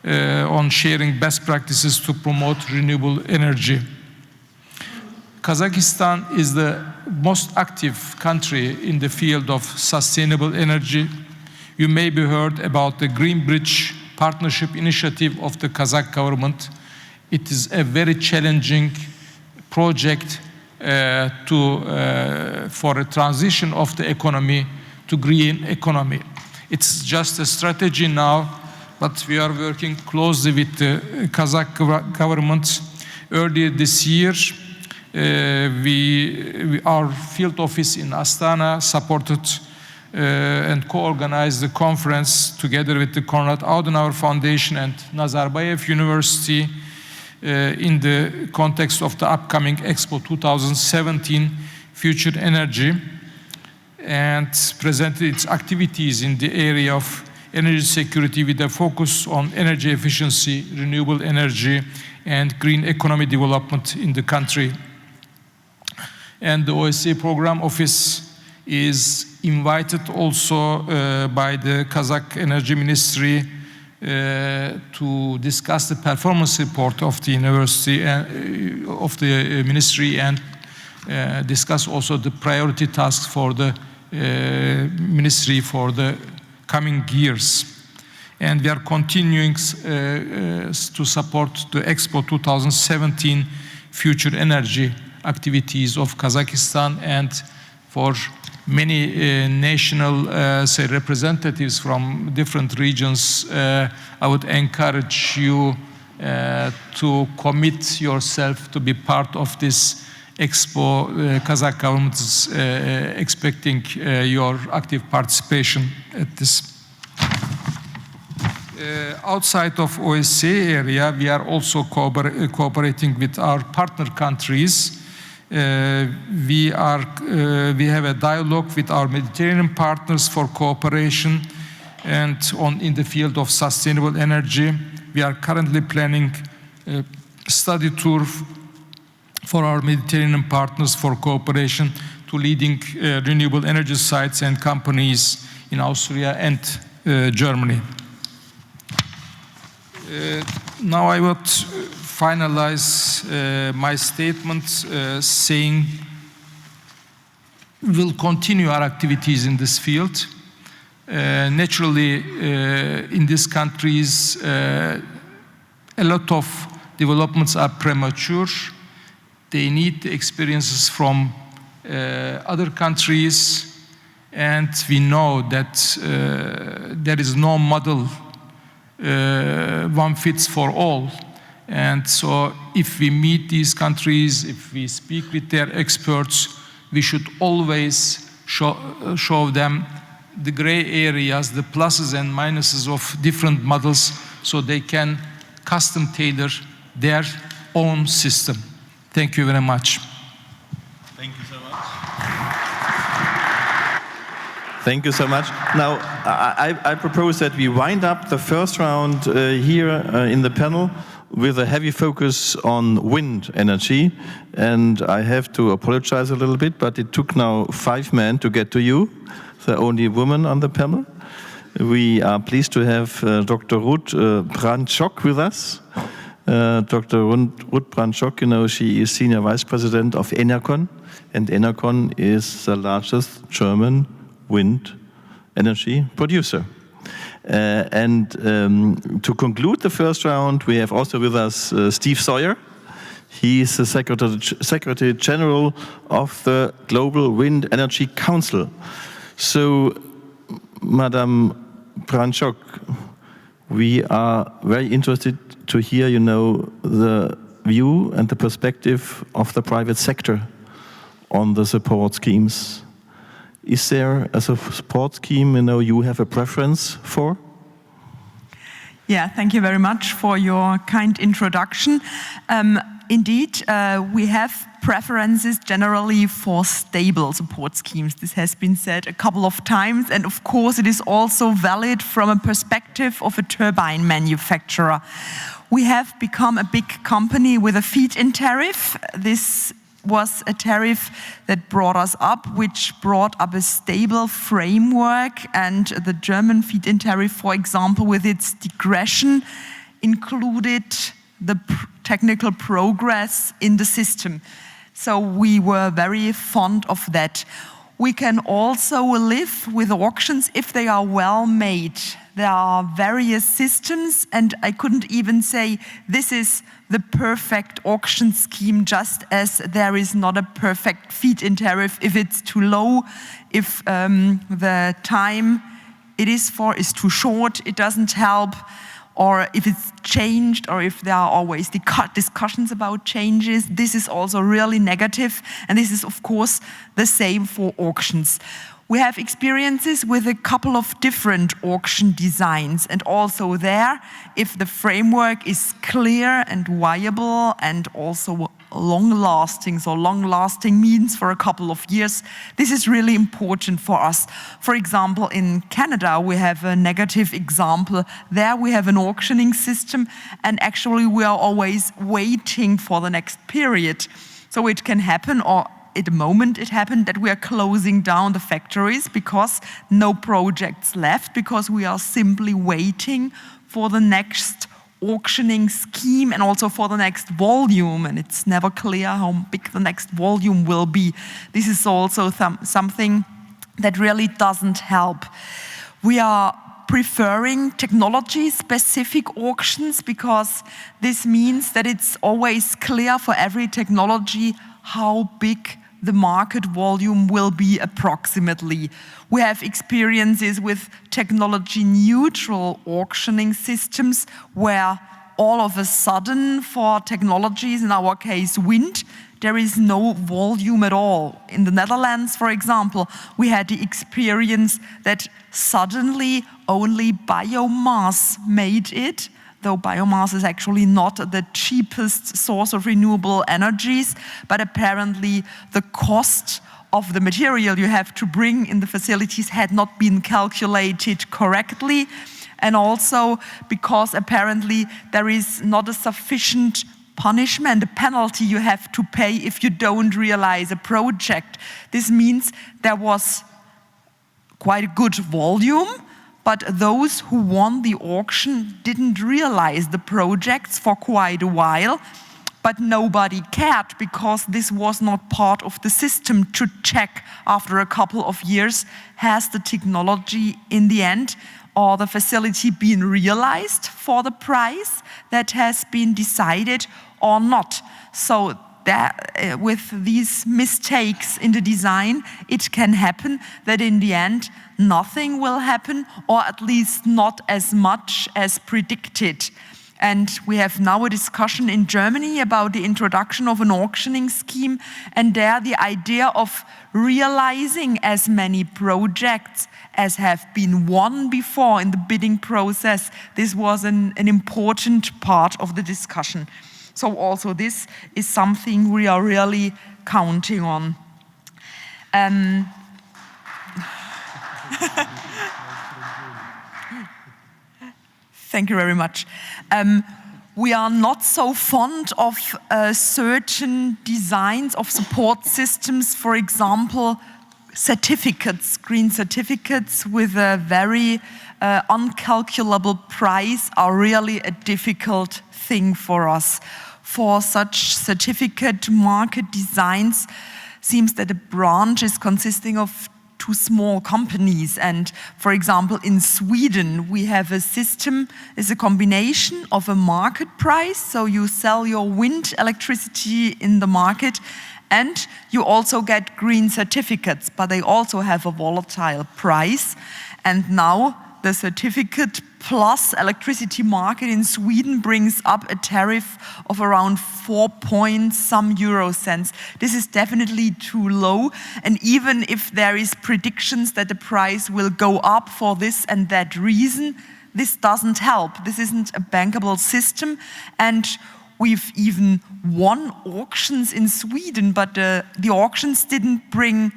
on sharing best practices to promote renewable energy. Kazakhstan is the most active country in the field of sustainable energy. You may be heard about the Green Bridge Partnership Initiative of the Kazakh government. It is a very challenging project for a transition of the economy to green economy. It's just a strategy now, but we are working closely with the Kazakh government. Earlier this year, our field office in Astana supported and co-organized the conference together with the Konrad Adenauer Foundation and Nazarbayev University in the context of the upcoming Expo 2017 Future Energy, and presented its activities in the area of energy security with a focus on energy efficiency, renewable energy, and green economy development in the country. And the OSCE Program Office is invited also by the Kazakh Energy Ministry to discuss the performance report of the university and of the ministry, and discuss also the priority tasks for the ministry for the coming years. And we are continuing to support the Expo 2017 Future Energy activities of Kazakhstan, and for many national representatives from different regions, I would encourage you to commit yourself to be part of this Expo. Kazakh government is expecting your active participation at this. Outside of OSCE area, we are also cooperating with our partner countries. We have a dialogue with our Mediterranean partners for cooperation and in the field of sustainable energy. We are currently planning a study tour for our Mediterranean partners for cooperation to leading renewable energy sites and companies in Austria and Germany. Now I would finalize my statement saying we'll continue our activities in this field. Naturally, in these countries, a lot of developments are premature. They need the experiences from other countries, and we know that there is no model one fits for all. And so if we meet these countries, if we speak with their experts, we should always show them the gray areas, the pluses and minuses of different models, so they can custom tailor their own system. Thank you very much. Thank you so much. Thank you so much. Now, I propose that we wind up the first round here in the panel with a heavy focus on wind energy. And I have to apologize a little bit, but it took now 5 men to get to you, the only woman on the panel. We are pleased to have Dr. Ruth Brandschok with us. Dr. Ruth Brandschok, you know, she is Senior Vice President of Enercon, and Enercon is the largest German wind energy producer. To conclude the first round, we have also with us Steve Sawyer. He is the Secretary General of the Global Wind Energy Council. So, Madam Brandschok, we are very interested to hear, you know, the view and the perspective of the private sector on the support schemes. Is there a support scheme, you know, you have a preference for? Yeah, thank you very much for your kind introduction. Indeed, we have preferences generally for stable support schemes. This has been said a couple of times, and of course it is also valid from a perspective of a turbine manufacturer. We have become a big company with a feed-in tariff. This was a tariff that brought us up, which brought up a stable framework, and the German feed-in tariff, for example, with its digression, included the technical progress in the system. So we were very fond of that. We can also live with auctions if they are well made. There are various systems, and I couldn't even say this is the perfect auction scheme, just as there is not a perfect feed-in tariff if it's too low, if the time it is for is too short, it doesn't help, or if it's changed, or if there are always discussions about changes. This is also really negative, and this is of course the same for auctions. We have experiences with a couple of different auction designs, and also there, if the framework is clear and viable and also long-lasting, so long-lasting means for a couple of years, this is really important for us. For example, in Canada, we have a negative example. There we have an auctioning system, and actually we are always waiting for the next period. So it can happen, or at the moment it happened, that we are closing down the factories because no projects left, because we are simply waiting for the next auctioning scheme and also for the next volume, and it's never clear how big the next volume will be. This is also something that really doesn't help. We are preferring technology-specific auctions because this means that it's always clear for every technology how big the market volume will be approximately. We have experiences with technology-neutral auctioning systems where all of a sudden for technologies, in our case wind, there is no volume at all. In the Netherlands, for example, we had the experience that suddenly only biomass made it, though biomass is actually not the cheapest source of renewable energies, but apparently the cost of the material you have to bring in the facilities had not been calculated correctly, and also because apparently there is not a sufficient punishment, a penalty you have to pay if you don't realize a project. This means there was quite a good volume, but those who won the auction didn't realize the projects for quite a while, but nobody cared because this was not part of the system to check after a couple of years, has the technology in the end or the facility been realized for the price that has been decided or not. So that, with these mistakes in the design, it can happen that in the end nothing will happen, or at least not as much as predicted. And we have now a discussion in Germany about the introduction of an auctioning scheme, and there the idea of realizing as many projects as have been won before in the bidding process, this was an important part of the discussion. So also this is something we are really counting on. Thank you very much. We are not so fond of certain designs of support systems, for example, certificates, green certificates with a very uncalculable price are really a difficult thing for us. For such certificate market designs, seems that a branch is consisting of two small companies. And for example, in Sweden, we have a system, is a combination of a market price. So you sell your wind electricity in the market and you also get green certificates, but they also have a volatile price. And now the certificate plus electricity market in Sweden brings up a tariff of around 4-point-some euro cents. This is definitely too low. And even if there is predictions that the price will go up for this and that reason, this doesn't help. This isn't a bankable system. And we've even won auctions in Sweden, but the auctions didn't bring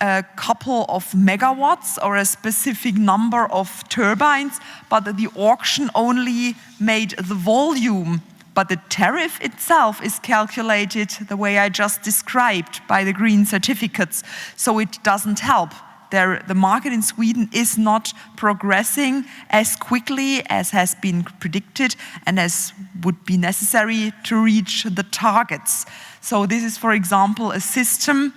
a couple of megawatts or a specific number of turbines, but the auction only made the volume. But the tariff itself is calculated the way I just described by the green certificates. So it doesn't help. The market in Sweden is not progressing as quickly as has been predicted and as would be necessary to reach the targets. So this is, for example, a system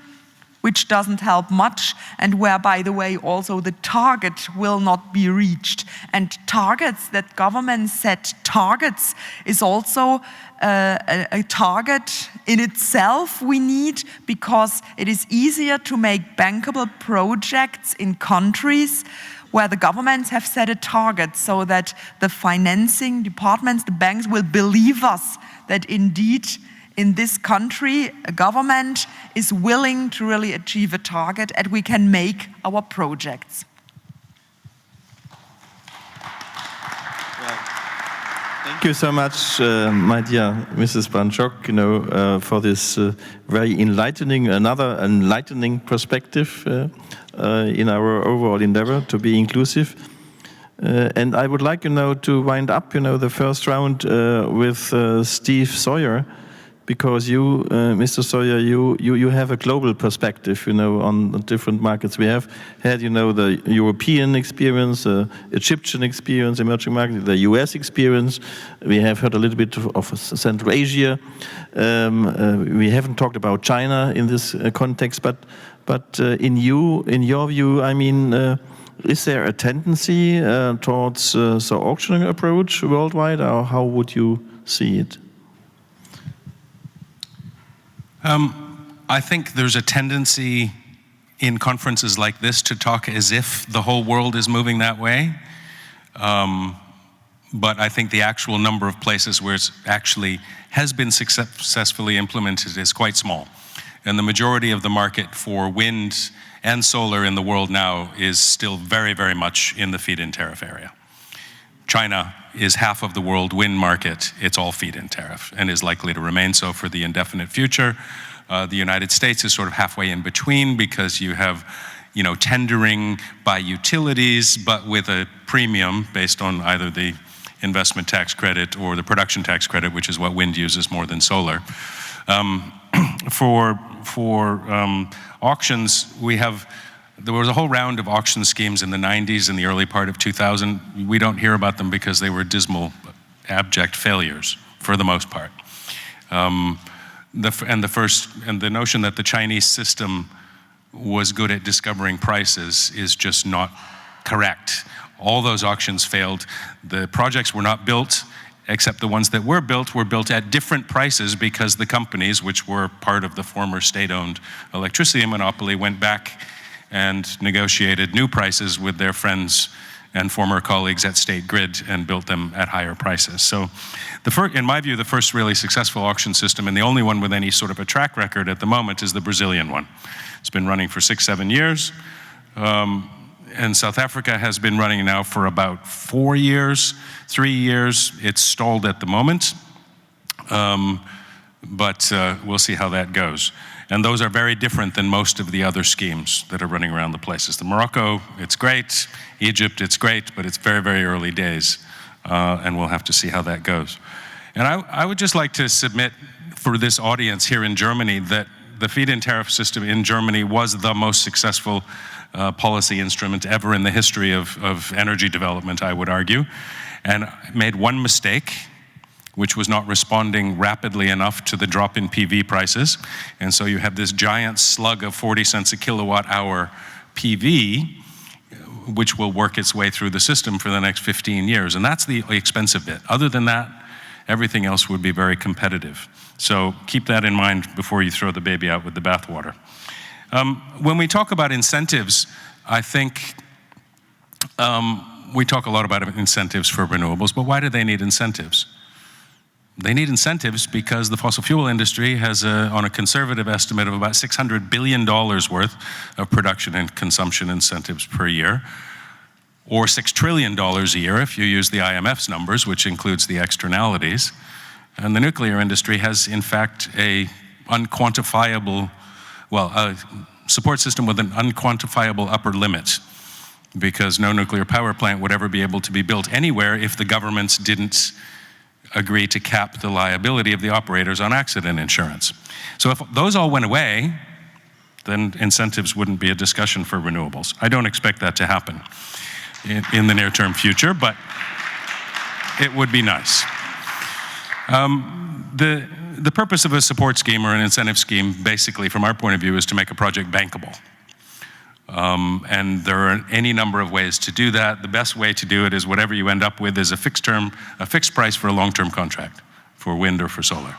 which doesn't help much, and where, by the way, also the target will not be reached. And targets, that government set targets, is also a target in itself we need, because it is easier to make bankable projects in countries where the governments have set a target, so that the financing departments, the banks, will believe us that indeed in this country, a government is willing to really achieve a target and we can make our projects. Thank you so much, my dear Mrs. Branchok, for this very another enlightening perspective in our overall endeavor to be inclusive. And I would like, to wind up, the first round with Steve Sawyer, because you, Mr. Sawyer, you have a global perspective, on the different markets. We have had, the European experience, Egyptian experience, emerging markets, the US experience. We have heard a little bit of Central Asia. We haven't talked about China in this context, but in your view, I mean, is there a tendency towards the auctioning approach worldwide, or how would you see it? I think there's a tendency in conferences like this to talk as if the whole world is moving that way. But I think the actual number of places where it actually has been successfully implemented is quite small. And the majority of the market for wind and solar in the world now is still very, very much in the feed-in tariff area. China is half of the world wind market. It's all feed-in tariff and is likely to remain so for the indefinite future. The United States is sort of halfway in between, because you have, tendering by utilities, but with a premium based on either the investment tax credit or the production tax credit, which is what wind uses more than solar. For auctions, there was a whole round of auction schemes in the 90s and the early part of 2000. We don't hear about them because they were dismal, abject failures for the most part. The notion that the Chinese system was good at discovering prices is just not correct. All those auctions failed. The projects were not built, except the ones that were built at different prices, because the companies, which were part of the former state-owned electricity monopoly, went back and negotiated new prices with their friends and former colleagues at State Grid and built them at higher prices. So in my view, the first really successful auction system, and the only one with any sort of a track record at the moment, is the Brazilian one. It's been running for 6-7 years. And South Africa has been running now for about 4 years, 3 years. It's stalled at the moment. but we'll see how that goes. And those are very different than most of the other schemes that are running around the places. The Morocco, it's great. Egypt, it's great, but it's very, very early days. And we'll have to see how that goes. And I would just like to submit for this audience here in Germany that the feed-in tariff system in Germany was the most successful policy instrument ever in the history of energy development, I would argue, and made one mistake, which was not responding rapidly enough to the drop in PV prices. And so you have this giant slug of 40 cents a kilowatt hour PV, which will work its way through the system for the next 15 years. And that's the expensive bit. Other than that, everything else would be very competitive. So keep that in mind before you throw the baby out with the bathwater. When we talk about incentives, I think we talk a lot about incentives for renewables, but why do they need incentives? They need incentives because the fossil fuel industry has, on a conservative estimate, of about $600 billion worth of production and consumption incentives per year, or $6 trillion a year if you use the IMF's numbers, which includes the externalities. And the nuclear industry has, in fact, a support system with an unquantifiable upper limit, because no nuclear power plant would ever be able to be built anywhere if the governments didn't agree to cap the liability of the operators on accident insurance. So if those all went away, then incentives wouldn't be a discussion for renewables. I don't expect that to happen in the near-term future, but it would be nice. The purpose of a support scheme or an incentive scheme, basically, from our point of view, is to make a project bankable. And there are any number of ways to do that. The best way to do it is whatever you end up with is a fixed price for a long-term contract for wind or for solar.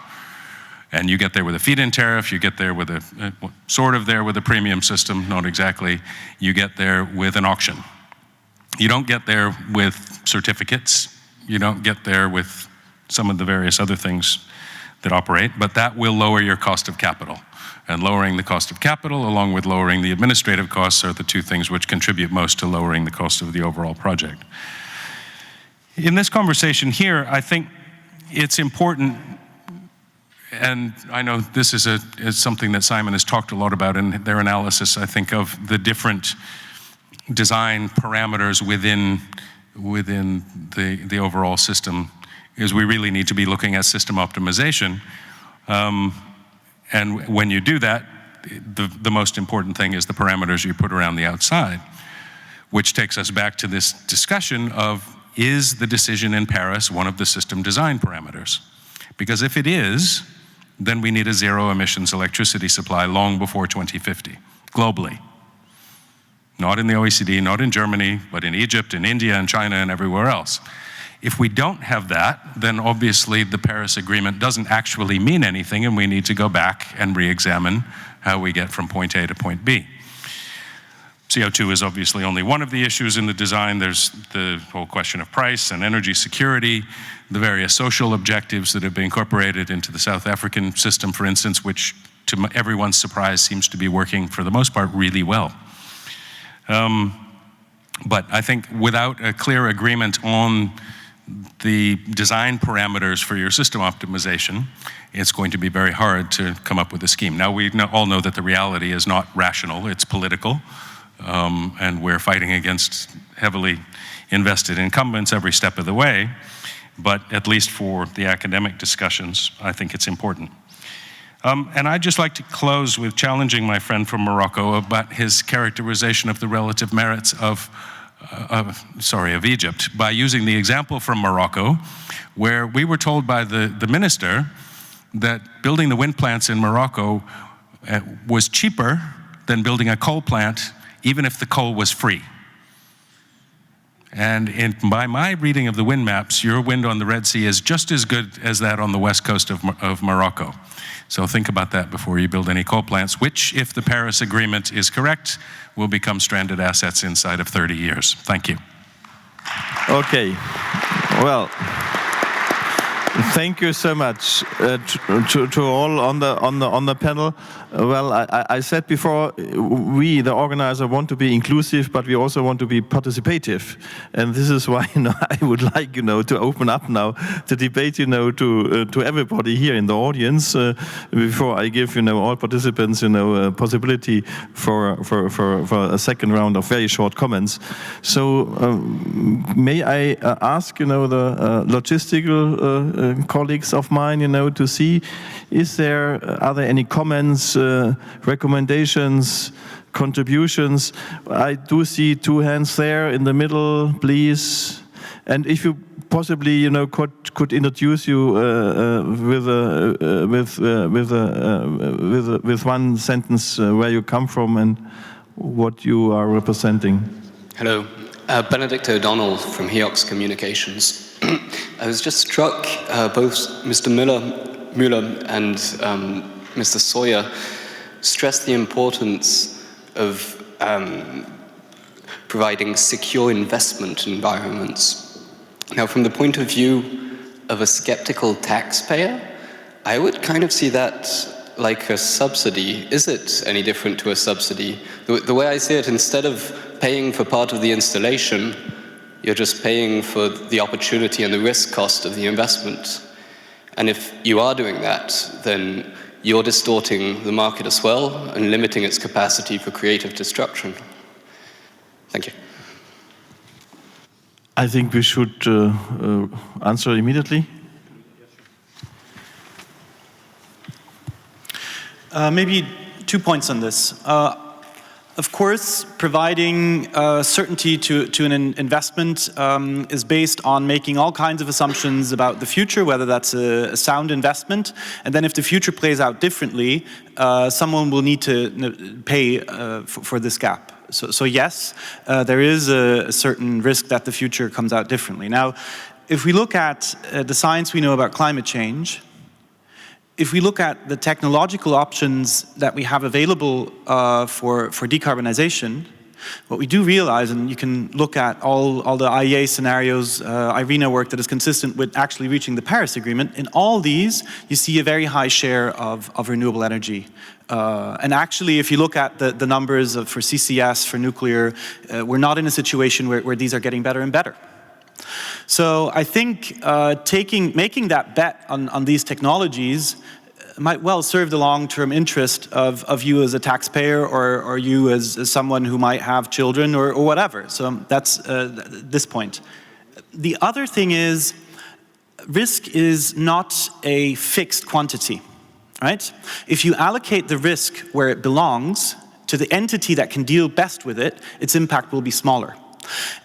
And you get there with a feed-in tariff, you get there with a premium system, not exactly. You get there with an auction. You don't get there with certificates. You don't get there with some of the various other things that operate, but that will lower your cost of capital. And lowering the cost of capital, along with lowering the administrative costs, are the two things which contribute most to lowering the cost of the overall project. In this conversation here, I think it's important, and I know this is something that Simon has talked a lot about in their analysis, I think, of the different design parameters within the overall system, is we really need to be looking at system optimization. And when you do that, the most important thing is the parameters you put around the outside, which takes us back to this discussion of, is the decision in Paris one of the system design parameters? Because if it is, then we need a zero emissions electricity supply long before 2050, globally. Not in the OECD, not in Germany, but in Egypt, in India, and China, and everywhere else. If we don't have that, then obviously the Paris Agreement doesn't actually mean anything, and we need to go back and re-examine how we get from point A to point B. CO2 is obviously only one of the issues in the design. There's the whole question of price and energy security, the various social objectives that have been incorporated into the South African system, for instance, which to everyone's surprise seems to be working for the most part really well. But I think without a clear agreement on the design parameters for your system optimization, it's going to be very hard to come up with a scheme. Now, we all know that the reality is not rational, it's political, and we're fighting against heavily invested incumbents every step of the way, but at least for the academic discussions, I think it's important. And I'd just like to close with challenging my friend from Morocco about his characterization of the relative merits of Egypt, by using the example from Morocco, where we were told by the minister that building the wind plants in Morocco was cheaper than building a coal plant, even if the coal was free. And by my reading of the wind maps, your wind on the Red Sea is just as good as that on the west coast of Morocco. So think about that before you build any coal plants, which, if the Paris Agreement is correct, will become stranded assets inside of 30 years. Thank you. Okay. Well, Thank you so much to all on the panel. Well, I said before, we, the organizer, want to be inclusive, but we also want to be participative, and this is why I would like to open up now the debate to everybody here in the audience before I give all participants a possibility for a second round of very short comments. So may I ask the logistical colleagues of mine, to see, are there any comments, recommendations, contributions? I do see two hands there in the middle, please. And if you possibly, could introduce you with one sentence where you come from and what you are representing. Hello, Benedict O'Donnell from Heox Communications. I was just struck, both Mr. Müller and Mr. Sawyer stressed the importance of providing secure investment environments. Now, from the point of view of a skeptical taxpayer, I would kind of see that like a subsidy. Is it any different to a subsidy? The way I see it, instead of paying for part of the installation, you're just paying for the opportunity and the risk cost of the investment. And if you are doing that, then you're distorting the market as well and limiting its capacity for creative destruction. Thank you. I think we should answer immediately. Maybe 2 points on this. Of course, providing certainty to an investment is based on making all kinds of assumptions about the future, whether that's a sound investment. And then if the future plays out differently, someone will need to pay for this gap. So yes, there is a certain risk that the future comes out differently. Now, if we look at the science we know about climate change, if we look at the technological options that we have available for decarbonization, what we do realize, and you can look at all the IEA scenarios, IRENA work that is consistent with actually reaching the Paris Agreement, in all these, you see a very high share of renewable energy. And actually, if you look at the numbers for CCS, for nuclear, we're not in a situation where these are getting better and better. So I think making that bet on these technologies might well serve the long-term interest of you as a taxpayer or you as someone who might have children or whatever. So that's this point. The other thing is, risk is not a fixed quantity, right? If you allocate the risk where it belongs to the entity that can deal best with it, its impact will be smaller.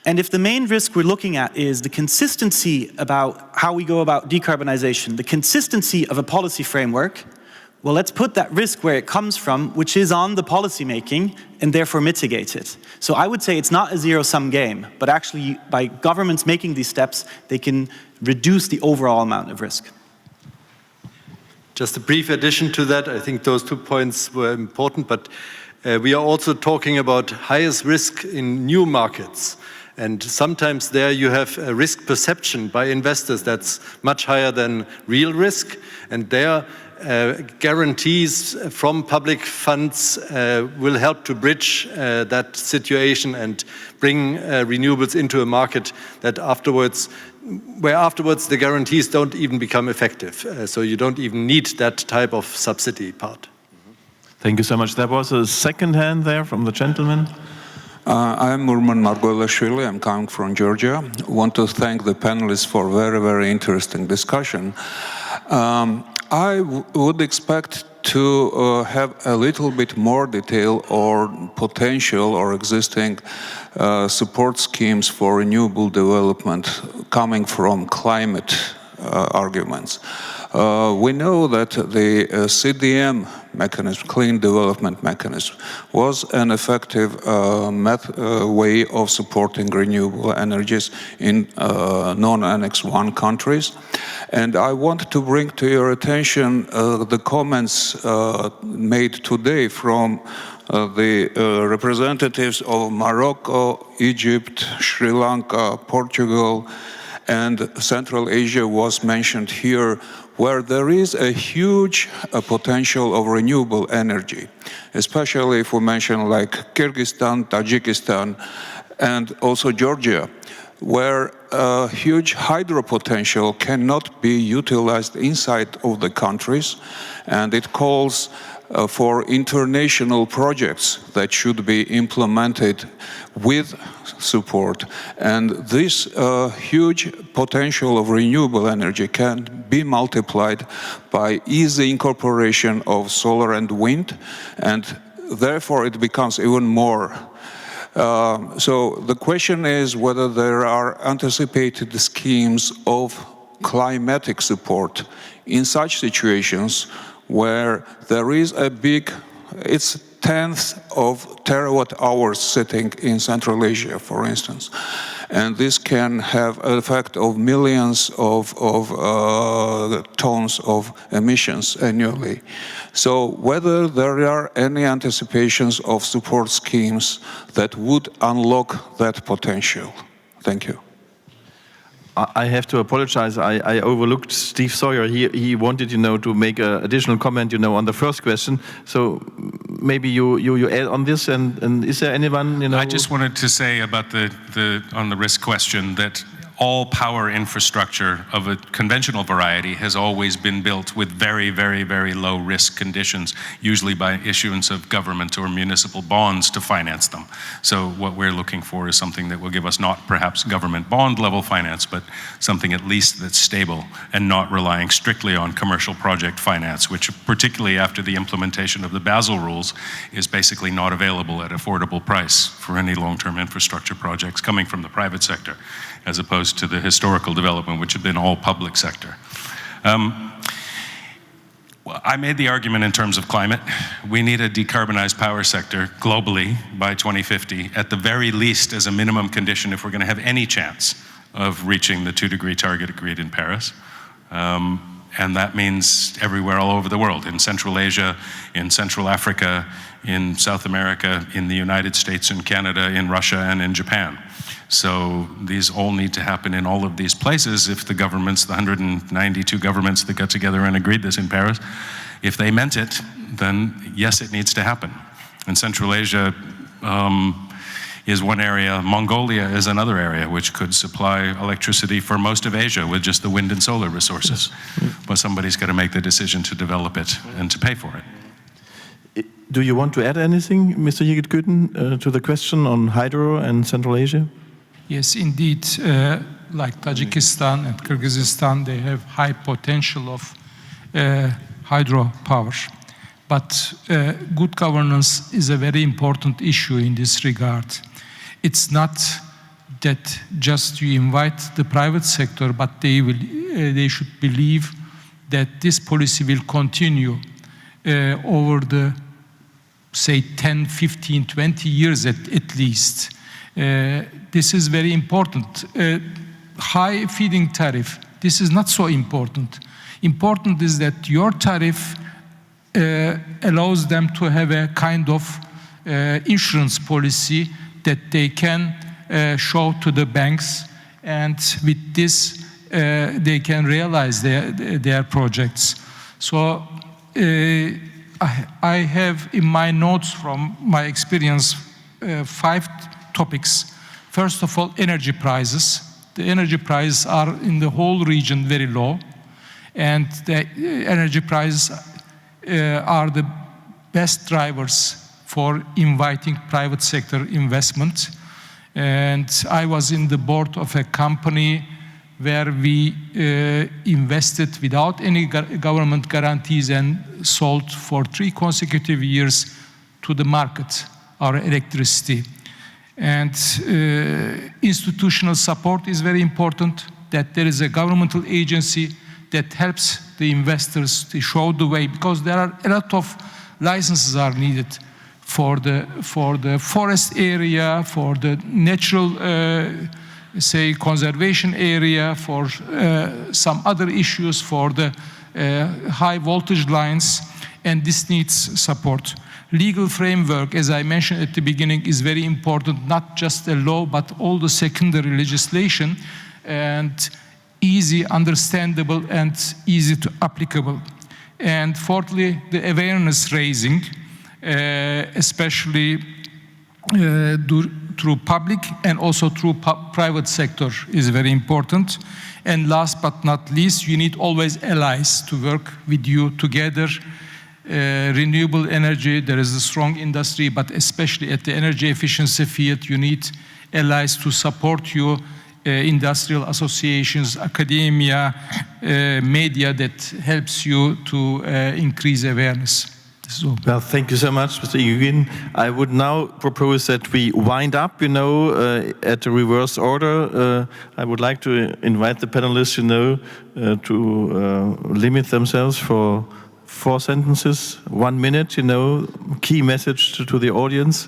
And if the main risk we're looking at is the consistency about how we go about decarbonization, the consistency of a policy framework, well, let's put that risk where it comes from, which is on the policy making, and therefore mitigate it. So I would say it's not a zero-sum game, but actually by governments making these steps, they can reduce the overall amount of risk. Just a brief addition to that, I think those 2 points were important, but we are also talking about highest risk in new markets. And sometimes there you have a risk perception by investors that's much higher than real risk. And there guarantees from public funds will help to bridge that situation and bring renewables into a market that afterwards the guarantees don't even become effective. So you don't even need that type of subsidy part. Thank you so much. There was a second hand there from the gentleman. I'm Murman Margolashvili. I'm coming from Georgia. I want to thank the panelists for a very, very interesting discussion. I would expect to have a little bit more detail or potential or existing support schemes for renewable development coming from climate arguments. We know that the CDM mechanism, Clean Development Mechanism, was an effective way of supporting renewable energies in non-Annex I countries. And I want to bring to your attention the comments made today from the representatives of Morocco, Egypt, Sri Lanka, Portugal, And Central Asia was mentioned here, where there is a huge potential of renewable energy, especially if we mention like Kyrgyzstan, Tajikistan, and also Georgia, where a huge hydro potential cannot be utilized inside of the countries, and it calls for international projects that should be implemented with support. And this huge potential of renewable energy can be multiplied by easy incorporation of solar and wind, and therefore it becomes even more. So the question is whether there are anticipated schemes of climatic support in such situations where there is a big, it's tenths of terawatt hours sitting in Central Asia, for instance. And this can have an effect of millions of tons of emissions annually. So whether there are any anticipations of support schemes that would unlock that potential. Thank you. I have to apologize. I overlooked Steve Sawyer. He wanted, to make an additional comment, on the first question. So maybe you add on this. And is there anyone, I just wanted to say about on the risk question that all power infrastructure of a conventional variety has always been built with very, very, very low risk conditions, usually by issuance of government or municipal bonds to finance them. So what we're looking for is something that will give us not perhaps government bond level finance, but something at least that's stable and not relying strictly on commercial project finance, which particularly after the implementation of the Basel rules is basically not available at affordable price for any long-term infrastructure projects coming from the private sector, as opposed to the historical development, which had been all public sector. Well, I made the argument in terms of climate. We need a decarbonized power sector globally by 2050, at the very least as a minimum condition if we're going to have any chance of reaching the 2-degree target agreed in Paris. And that means everywhere all over the world, in Central Asia, in Central Africa, in South America, in the United States and Canada, in Russia and in Japan. So these all need to happen in all of these places if the governments, the 192 governments that got together and agreed this in Paris, if they meant it, then yes, it needs to happen. And Central Asia is one area, Mongolia is another area which could supply electricity for most of Asia with just the wind and solar resources. But somebody's got to make the decision to develop it and to pay for it. Do you want to add anything, Mr. Yigit-Guten, to the question on hydro and Central Asia? Yes, indeed. Like Tajikistan and Kyrgyzstan, they have high potential of hydropower. But good governance is a very important issue in this regard. It's not that just you invite the private sector, but they should believe that this policy will continue over the, say, 10, 15, 20 years at least. This is very important. High feed-in tariff, this is not so important. Important is that your tariff allows them to have a kind of insurance policy that they can show to the banks, and with this they can realize their projects. So I have in my notes from my experience 5 topics. First of all, energy prices. The energy prices are in the whole region very low, and the energy prices are the best drivers for inviting private sector investment. And I was in the board of a company where we invested without any government guarantees and sold for 3 consecutive years to the market our electricity. And institutional support is very important, that there is a governmental agency that helps the investors to show the way, because there are a lot of licenses are needed for the forest area, for the natural, say, conservation area, for some other issues, for the high voltage lines, and this needs support. Legal framework, as I mentioned at the beginning, is very important, not just a law, but all the secondary legislation and easy, understandable, and easy to applicable. And fourthly, the awareness raising, especially through public and also through private sector is very important. And last but not least, you need always allies to work with you together. Renewable energy, there is a strong industry, but especially at the energy efficiency field, you need allies to support you, industrial associations, academia, media that helps you to increase awareness. Well, thank you so much, Mr. Igugin. I would now propose that we wind up, at the reverse order. I would like to invite the panelists, to limit themselves for 4 sentences, 1 minute, key message to the audience.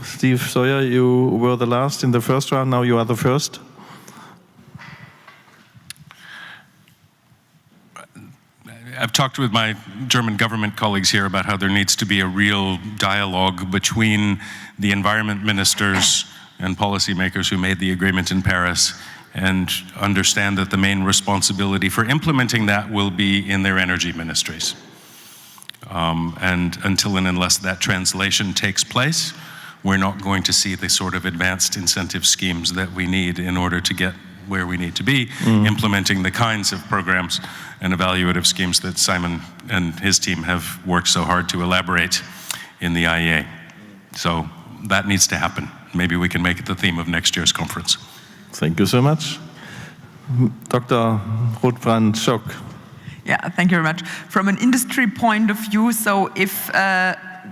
Steve Sawyer, you were the last in the first round, now you are the first. I've talked with my German government colleagues here about how there needs to be a real dialogue between the environment ministers and policymakers who made the agreement in Paris, and understand that the main responsibility for implementing that will be in their energy ministries. And until and unless that translation takes place, we're not going to see the sort of advanced incentive schemes that we need in order to get where we need to be, implementing the kinds of programs and evaluative schemes that Simon and his team have worked so hard to elaborate in the IEA. So that needs to happen. Maybe we can make it the theme of next year's conference. Thank you so much. Dr. Rothbrand-Schock. Yeah, thank you very much. From an industry point of view, so if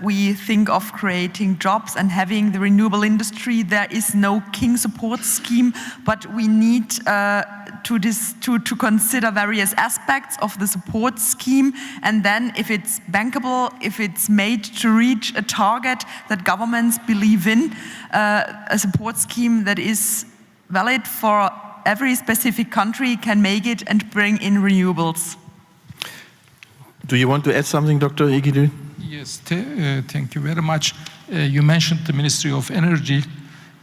we think of creating jobs and having the renewable industry, there is no king support scheme, but we need to consider various aspects of the support scheme, and then if it's bankable, if it's made to reach a target that governments believe in, a support scheme that is valid for every specific country can make it and bring in renewables. Do you want to add something, Dr. Igidü? Yes, thank you very much. You mentioned the Ministry of Energy,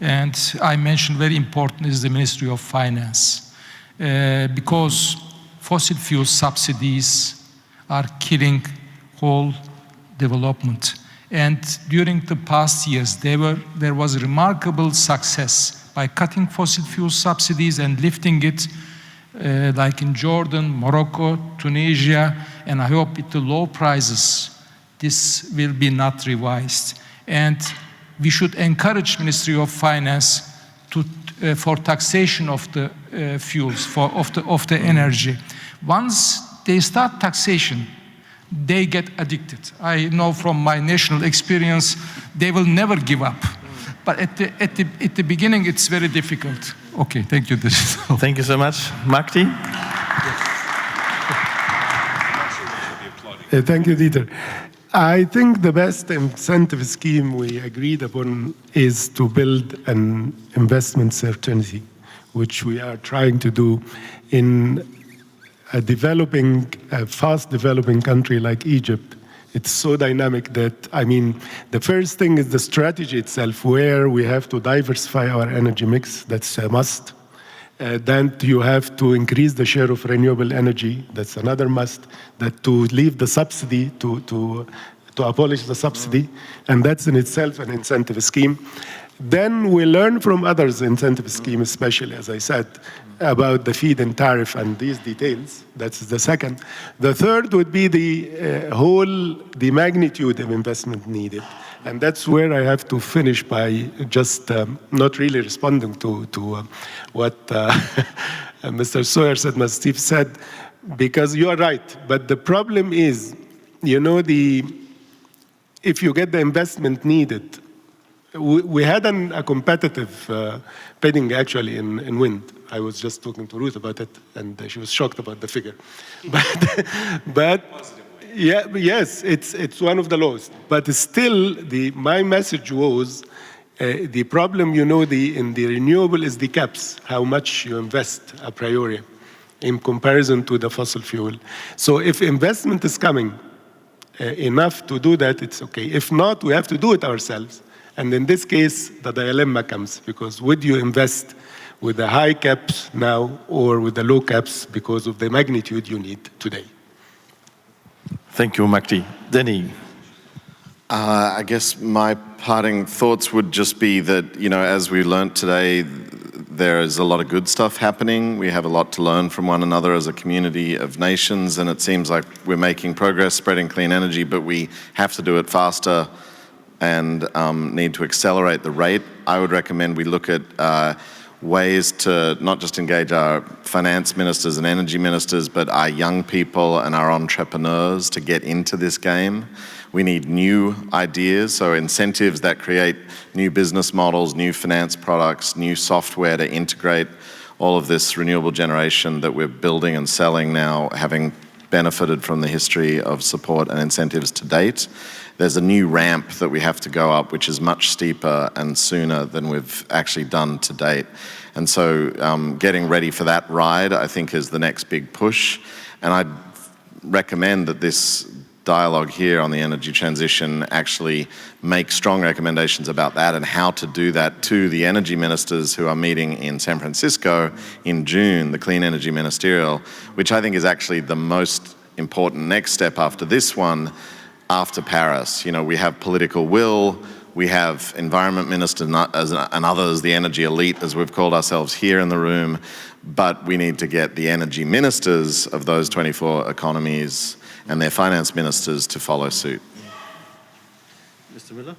and I mentioned very important is the Ministry of Finance, because fossil fuel subsidies are killing whole development. And during the past years, there was a remarkable success by cutting fossil fuel subsidies and lifting it, like in Jordan, Morocco, Tunisia, and I hope with the low prices, this will be not revised. And we should encourage Ministry of Finance for taxation of the fuels, of the energy. Once they start taxation, they get addicted. I know from my national experience, they will never give up. But at the beginning, it's very difficult. Okay, thank you. Thank you so much. Magdi? Thank you, Dieter. I think the best incentive scheme we agreed upon is to build an investment certainty, which we are trying to do in a fast developing country like Egypt. It's so dynamic that, the first thing is the strategy itself, where we have to diversify our energy mix. That's a must. Then you have to increase the share of renewable energy. That's another must. That to leave the subsidy, to abolish the subsidy, and that's in itself an incentive scheme. Then we learn from others' incentive scheme, especially, as I said, about the feed-in tariff and these details. That's the second. The third would be the magnitude of investment needed. And that's where I have to finish by just not really responding to what Mr. Sawyer said, Mr. Steve said, because you are right. But the problem is, if you get the investment needed, we had a competitive bidding actually in wind. I was just talking to Ruth about it, and she was shocked about the figure. But yes, it's one of the lowest. But still, my message was the problem, in the renewable is the caps, how much you invest a priori in comparison to the fossil fuel. So if investment is coming enough to do that, it's okay. If not, we have to do it ourselves. And in this case, the dilemma comes, because would you invest with the high caps now or with the low caps because of the magnitude you need today. Thank you, Magdi. Danny. I guess my parting thoughts would just be that, as we learned today, there is a lot of good stuff happening. We have a lot to learn from one another as a community of nations, and it seems like we're making progress spreading clean energy, but we have to do it faster and need to accelerate the rate. I would recommend we look at ways to not just engage our finance ministers and energy ministers, but our young people and our entrepreneurs to get into this game. We need new ideas, so incentives that create new business models, new finance products, new software to integrate all of this renewable generation that we're building and selling now, having benefited from the history of support and incentives to date. There's a new ramp that we have to go up, which is much steeper and sooner than we've actually done to date. And so getting ready for that ride, I think, is the next big push. And I'd recommend that this dialogue here on the energy transition actually make strong recommendations about that and how to do that to the energy ministers who are meeting in San Francisco in June, the Clean Energy Ministerial, which I think is actually the most important next step after this one, after Paris. We have political will, we have environment ministers and others, the energy elite, as we've called ourselves here in the room, but we need to get the energy ministers of those 24 economies and their finance ministers to follow suit. Mr. Miller?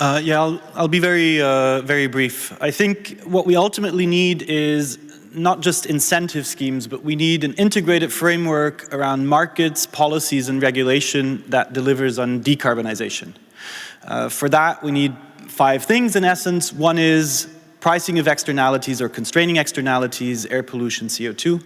I'll be very brief. I think what we ultimately need is not just incentive schemes, but we need an integrated framework around markets, policies, and regulation that delivers on decarbonization. For that, we need 5 things in essence. One is pricing of externalities or constraining externalities, air pollution, CO2.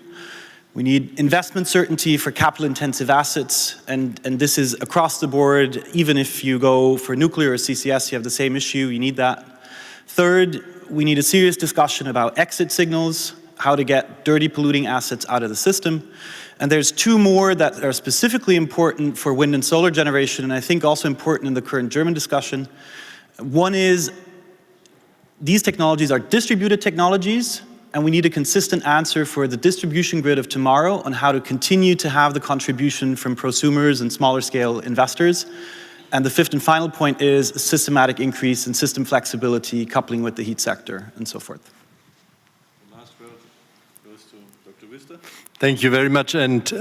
We need investment certainty for capital-intensive assets, and this is across the board. Even if you go for nuclear or CCS, you have the same issue, you need that. Third, we need a serious discussion about exit signals, how to get dirty, polluting assets out of the system. And there's 2 more that are specifically important for wind and solar generation, and I think also important in the current German discussion. One is, these technologies are distributed technologies, and we need a consistent answer for the distribution grid of tomorrow on how to continue to have the contribution from prosumers and smaller scale investors. And the 5th and final point is a systematic increase in system flexibility, coupling with the heat sector, and so forth. The last word goes to Dr. Wüster. Thank you very much. And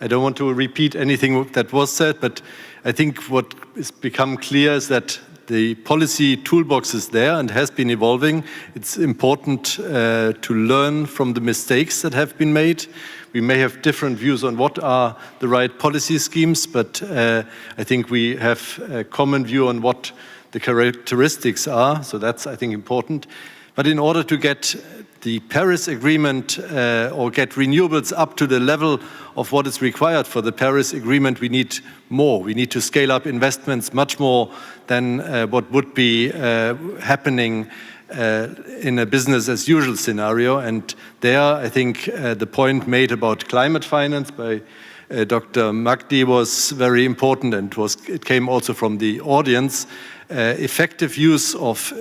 I don't want to repeat anything that was said, but I think what has become clear is that the policy toolbox is there and has been evolving. It's important to learn from the mistakes that have been made. We may have different views on what are the right policy schemes, but I think we have a common view on what the characteristics are, so that's, I think, important. But in order to get the Paris Agreement or get renewables up to the level of what is required for the Paris Agreement, we need more. We need to scale up investments much more than what would be happening in a business as usual scenario. And there, I think the point made about climate finance by Dr. Magdi was very important, and it came also from the audience. Effective use of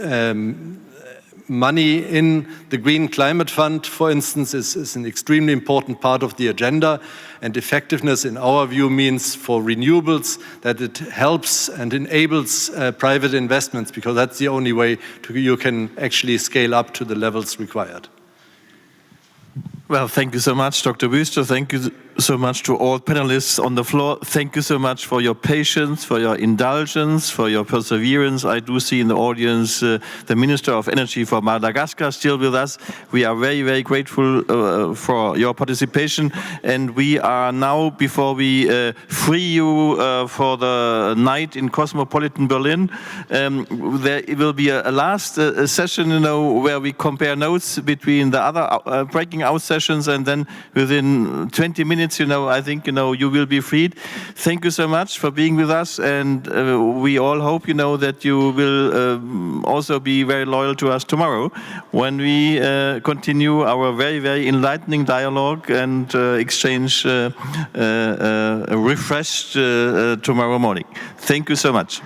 money in the Green Climate Fund, for instance, is an extremely important part of the agenda. And effectiveness, in our view, means for renewables that it helps and enables private investments, because that's the only way you can actually scale up to the levels required. Well, thank you so much, Dr. Wüster. Thank you so much to all panelists on the floor. Thank you so much for your patience, for your indulgence, for your perseverance. I do see in the audience the Minister of Energy for Madagascar still with us. We are very, very grateful for your participation. And we are now, before we free you for the night in Cosmopolitan Berlin, there will be a last session, where we compare notes between the other breaking out sessions, and then within 20 minutes, I think, you will be freed. Thank you so much for being with us, and we all hope, that you will also be very loyal to us tomorrow when we continue our very, very enlightening dialogue and exchange refreshed tomorrow morning. Thank you so much.